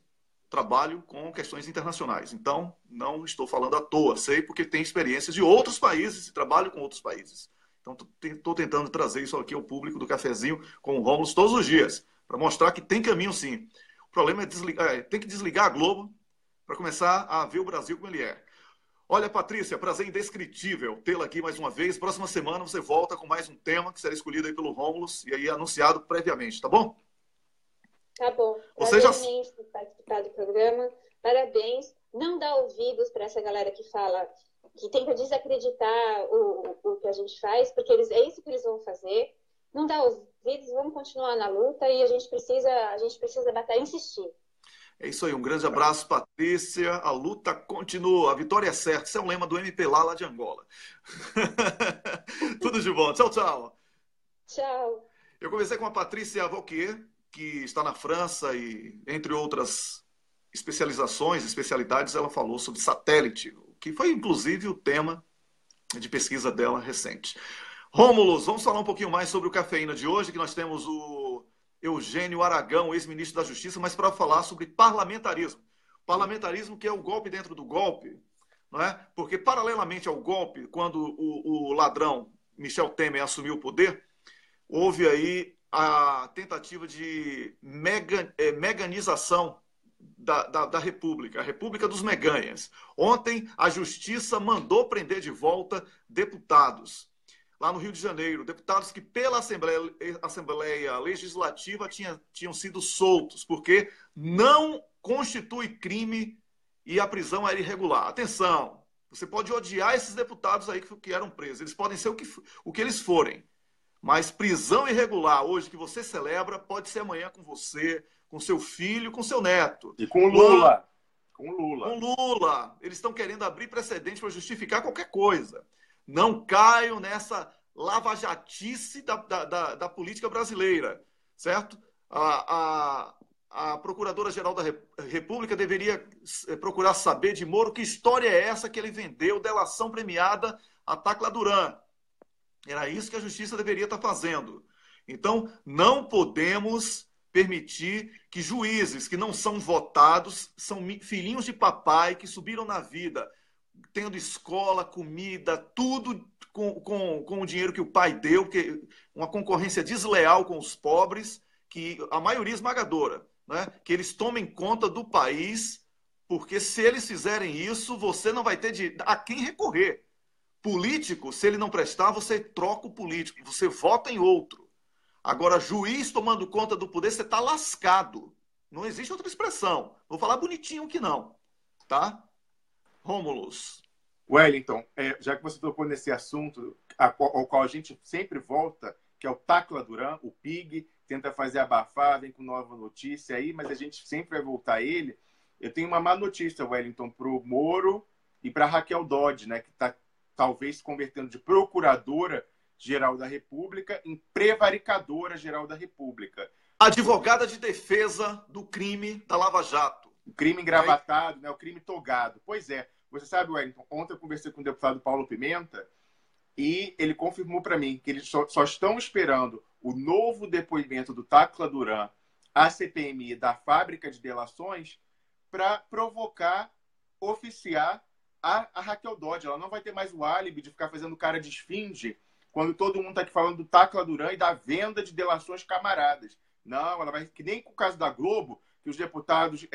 trabalho com questões internacionais. Então, não estou falando à toa. Sei porque tem experiências de outros países e trabalho com outros países. Então, estou tentando trazer isso aqui ao público do Cafezinho com o Rômulo todos os dias, para mostrar que tem caminho sim. O problema é tem que desligar a Globo para começar a ver o Brasil como ele é. Olha, Patrícia, prazer indescritível tê-la aqui mais uma vez. Próxima semana você volta com mais um tema que será escolhido aí pelo Rômulo e aí anunciado previamente, tá bom? Tá bom. Você já participar do programa. Parabéns. Não dá ouvidos para essa galera que fala, que tenta desacreditar o que a gente faz, porque é isso que eles vão fazer. Não dá ouvidos, vamos continuar na luta e a gente precisa batalhar, insistir. É isso aí, um grande abraço, Patrícia. A luta continua, a vitória é certa. Esse é o lema do MP lá de Angola. Tudo de bom. Tchau, tchau. Tchau. Eu conversei com a Patrícia Vauquier, que está na França e, entre outras especialidades, ela falou sobre satélite, que foi, inclusive, o tema de pesquisa dela recente. Rômulo, vamos falar um pouquinho mais sobre o Cafeína de hoje, que nós temos o Eugênio Aragão, ex-ministro da Justiça, mas para falar sobre parlamentarismo. Parlamentarismo que é o golpe dentro do golpe, não é? Porque, paralelamente ao golpe, quando o ladrão Michel Temer assumiu o poder, houve aí a tentativa de meganização da República, a República dos Meganhas. Ontem, a Justiça mandou prender de volta deputados, lá no Rio de Janeiro, deputados que pela Assembleia Legislativa tinham sido soltos, porque não constitui crime e a prisão era irregular. Atenção, você pode odiar esses deputados aí que eram presos, eles podem ser o que eles forem, mas prisão irregular hoje que você celebra pode ser amanhã com você, com seu filho, com seu neto. E com Lula. Com Lula. Eles estão querendo abrir precedente para justificar qualquer coisa. Não caiam nessa lavajatice da política brasileira, certo? A Procuradora-Geral da República deveria procurar saber de Moro que história é essa que ele vendeu, delação premiada a Tacla Duran. Era isso que a Justiça deveria estar fazendo. Então, não podemos permitir que juízes que não são votados, são filhinhos de papai, que subiram na vida, tendo escola, comida, tudo com o dinheiro que o pai deu, porque uma concorrência desleal com os pobres, que a maioria esmagadora, né? Que eles tomem conta do país, porque se eles fizerem isso, você não vai ter a quem recorrer. Político, se ele não prestar, você troca o político, você vota em outro. Agora, juiz tomando conta do poder, você está lascado. Não existe outra expressão. Vou falar bonitinho que não. Tá? Rômulus. Wellington, já que você tocou nesse assunto, ao qual a gente sempre volta, que é o Tacla Duran, o PIG, tenta fazer abafar, vem com nova notícia aí, mas a gente sempre vai voltar a ele. Eu tenho uma má notícia, Wellington, para o Moro e para a Raquel Dodge, né, que está talvez se convertendo de procuradora-geral da República em prevaricadora-geral da República. Advogada de defesa do crime da Lava Jato. O crime engravatado, né, o crime togado. Pois é. Você sabe, Wellington, ontem eu conversei com o deputado Paulo Pimenta e ele confirmou para mim que eles só estão esperando o novo depoimento do Tacla Duran à CPMI da fábrica de delações para provocar, oficiar a Raquel Dodge. Ela não vai ter mais o álibi de ficar fazendo cara de esfinge quando todo mundo está aqui falando do Tacla Duran e da venda de delações camaradas. Não, ela vai, que nem com o caso da Globo, que os deputados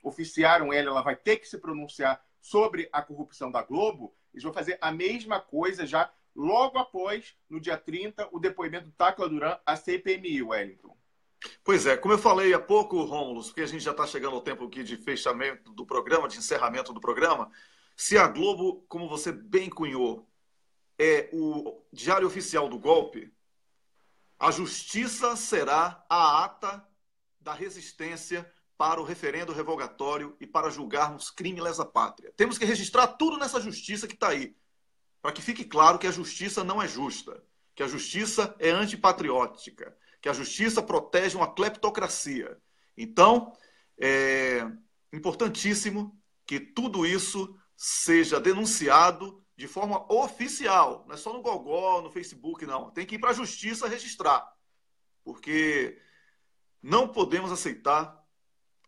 oficiaram ela vai ter que se pronunciar sobre a corrupção da Globo. Eles vão fazer a mesma coisa já logo após, no dia 30, o depoimento do Tacla Duran à CPMI, Wellington. Pois é, como eu falei há pouco, Rômulus, porque a gente já está chegando ao tempo aqui de fechamento do programa, de encerramento do programa, se a Globo, como você bem cunhou, é o diário oficial do golpe, a justiça será a ata da resistência para o referendo revogatório e para julgarmos crime lesa pátria. Temos que registrar tudo nessa justiça que está aí, para que fique claro que a justiça não é justa, que a justiça é antipatriótica, que a justiça protege uma cleptocracia. Então, é importantíssimo que tudo isso seja denunciado de forma oficial, não é só no Gogó, no Facebook, não. Tem que ir para a justiça registrar, porque não podemos aceitar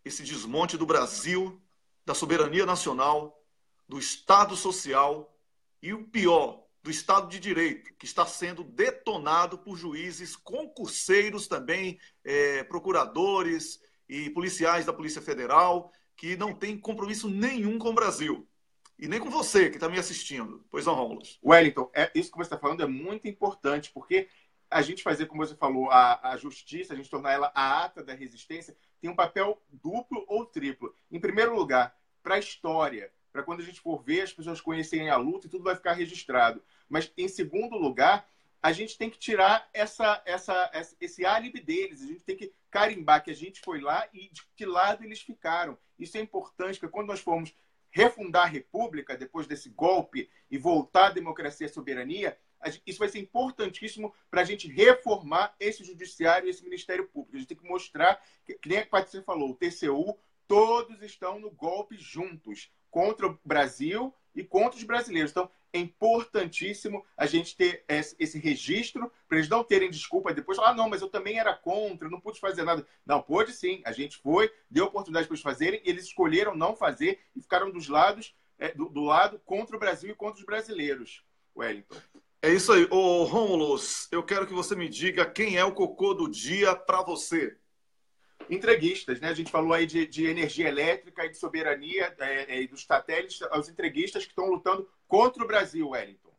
esse desmonte do Brasil, da soberania nacional, do Estado social e, o pior, do Estado de Direito, que está sendo detonado por juízes concurseiros também, procuradores e policiais da Polícia Federal, que não têm compromisso nenhum com o Brasil. E nem com você, que está me assistindo. Pois não, Rômulus. Wellington, isso que você está falando é muito importante, porque a gente fazer, como você falou, a justiça, a gente tornar ela a ata da resistência, tem um papel duplo ou triplo. Em primeiro lugar, para a história, para quando a gente for ver, as pessoas conhecerem a luta e tudo vai ficar registrado. Mas, em segundo lugar, a gente tem que tirar esse álibi deles. A gente tem que carimbar que a gente foi lá e de que lado eles ficaram. Isso é importante, porque quando nós formos refundar a República, depois desse golpe, e voltar à democracia e à soberania, isso vai ser importantíssimo para a gente reformar esse judiciário e esse Ministério Público. A gente tem que mostrar, que nem a Patrícia falou, o TCU, todos estão no golpe juntos, contra o Brasil e contra os brasileiros. Então, é importantíssimo a gente ter esse registro, para eles não terem desculpa e depois falar, não, mas eu também era contra, não pude fazer nada. Não, pôde sim, a gente foi, deu oportunidade para eles fazerem, e eles escolheram não fazer e ficaram dos lados, do lado contra o Brasil e contra os brasileiros. Wellington. É isso aí. Ô, Rômulus, eu quero que você me diga quem é o cocô do dia para você. Entreguistas, né? A gente falou aí de energia elétrica e de soberania e dos satélites, os entreguistas que estão lutando contra o Brasil, Wellington.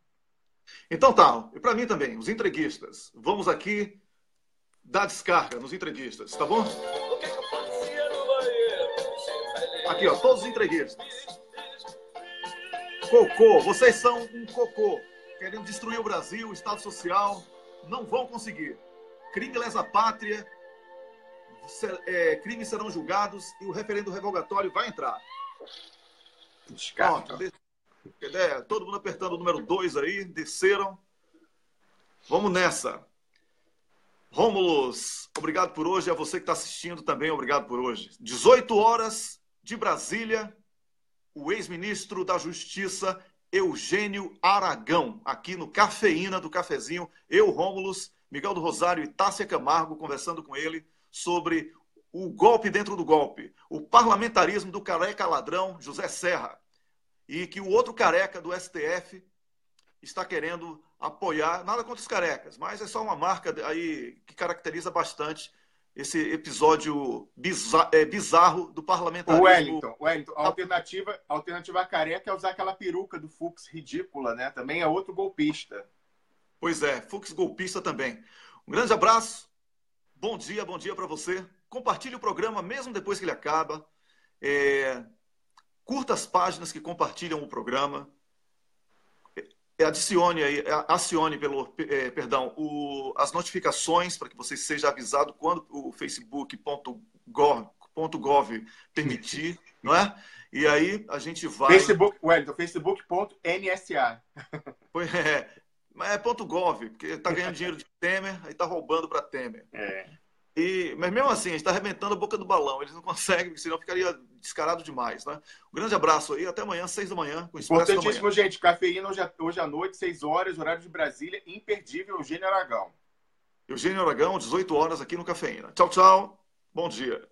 Então tá, e para mim também, os entreguistas. Vamos aqui dar descarga nos entreguistas, tá bom? Aqui, ó, todos os entreguistas. Cocô, vocês são um cocô. Querendo destruir o Brasil, o Estado Social, não vão conseguir. Crime lesa pátria, crimes serão julgados e o referendo revogatório vai entrar. Descarga. Todo mundo apertando o número 2 aí, desceram. Vamos nessa. Rômulus, obrigado por hoje. A você que está assistindo também, obrigado por hoje. 18 horas de Brasília, o ex-ministro da Justiça, Eugênio Aragão, aqui no Cafeína do Cafezinho. Eu, Rômulus, Miguel do Rosário e Tássia Camargo, conversando com ele sobre o golpe dentro do golpe, o parlamentarismo do careca ladrão José Serra, e que o outro careca do STF está querendo apoiar, nada contra os carecas, mas é só uma marca aí que caracteriza bastante esse episódio bizarro do parlamentarismo. Wellington, a alternativa careca é usar aquela peruca do Fux ridícula, né? Também é outro golpista. Pois é, Fux golpista também. Um grande abraço, bom dia para você. Compartilhe o programa mesmo depois que ele acaba. Curta as páginas que compartilham o programa. Acione as notificações para que você seja avisado quando o facebook.gov permitir, não é? E aí a gente vai... Facebook.nsa. Mas é .gov, porque está ganhando dinheiro de Temer, aí está roubando para Temer. Mas mesmo assim, a gente está arrebentando a boca do balão. Eles não conseguem, porque senão ficaria descarado demais, né? Um grande abraço aí, até amanhã, 6 da manhã, com o Expresso da Manhã. Importantíssimo, gente. Cafeína hoje à noite, 6 horas, horário de Brasília, imperdível, Eugênio Aragão. Eugênio Aragão, 18 horas aqui no Cafeína. Tchau, tchau. Bom dia.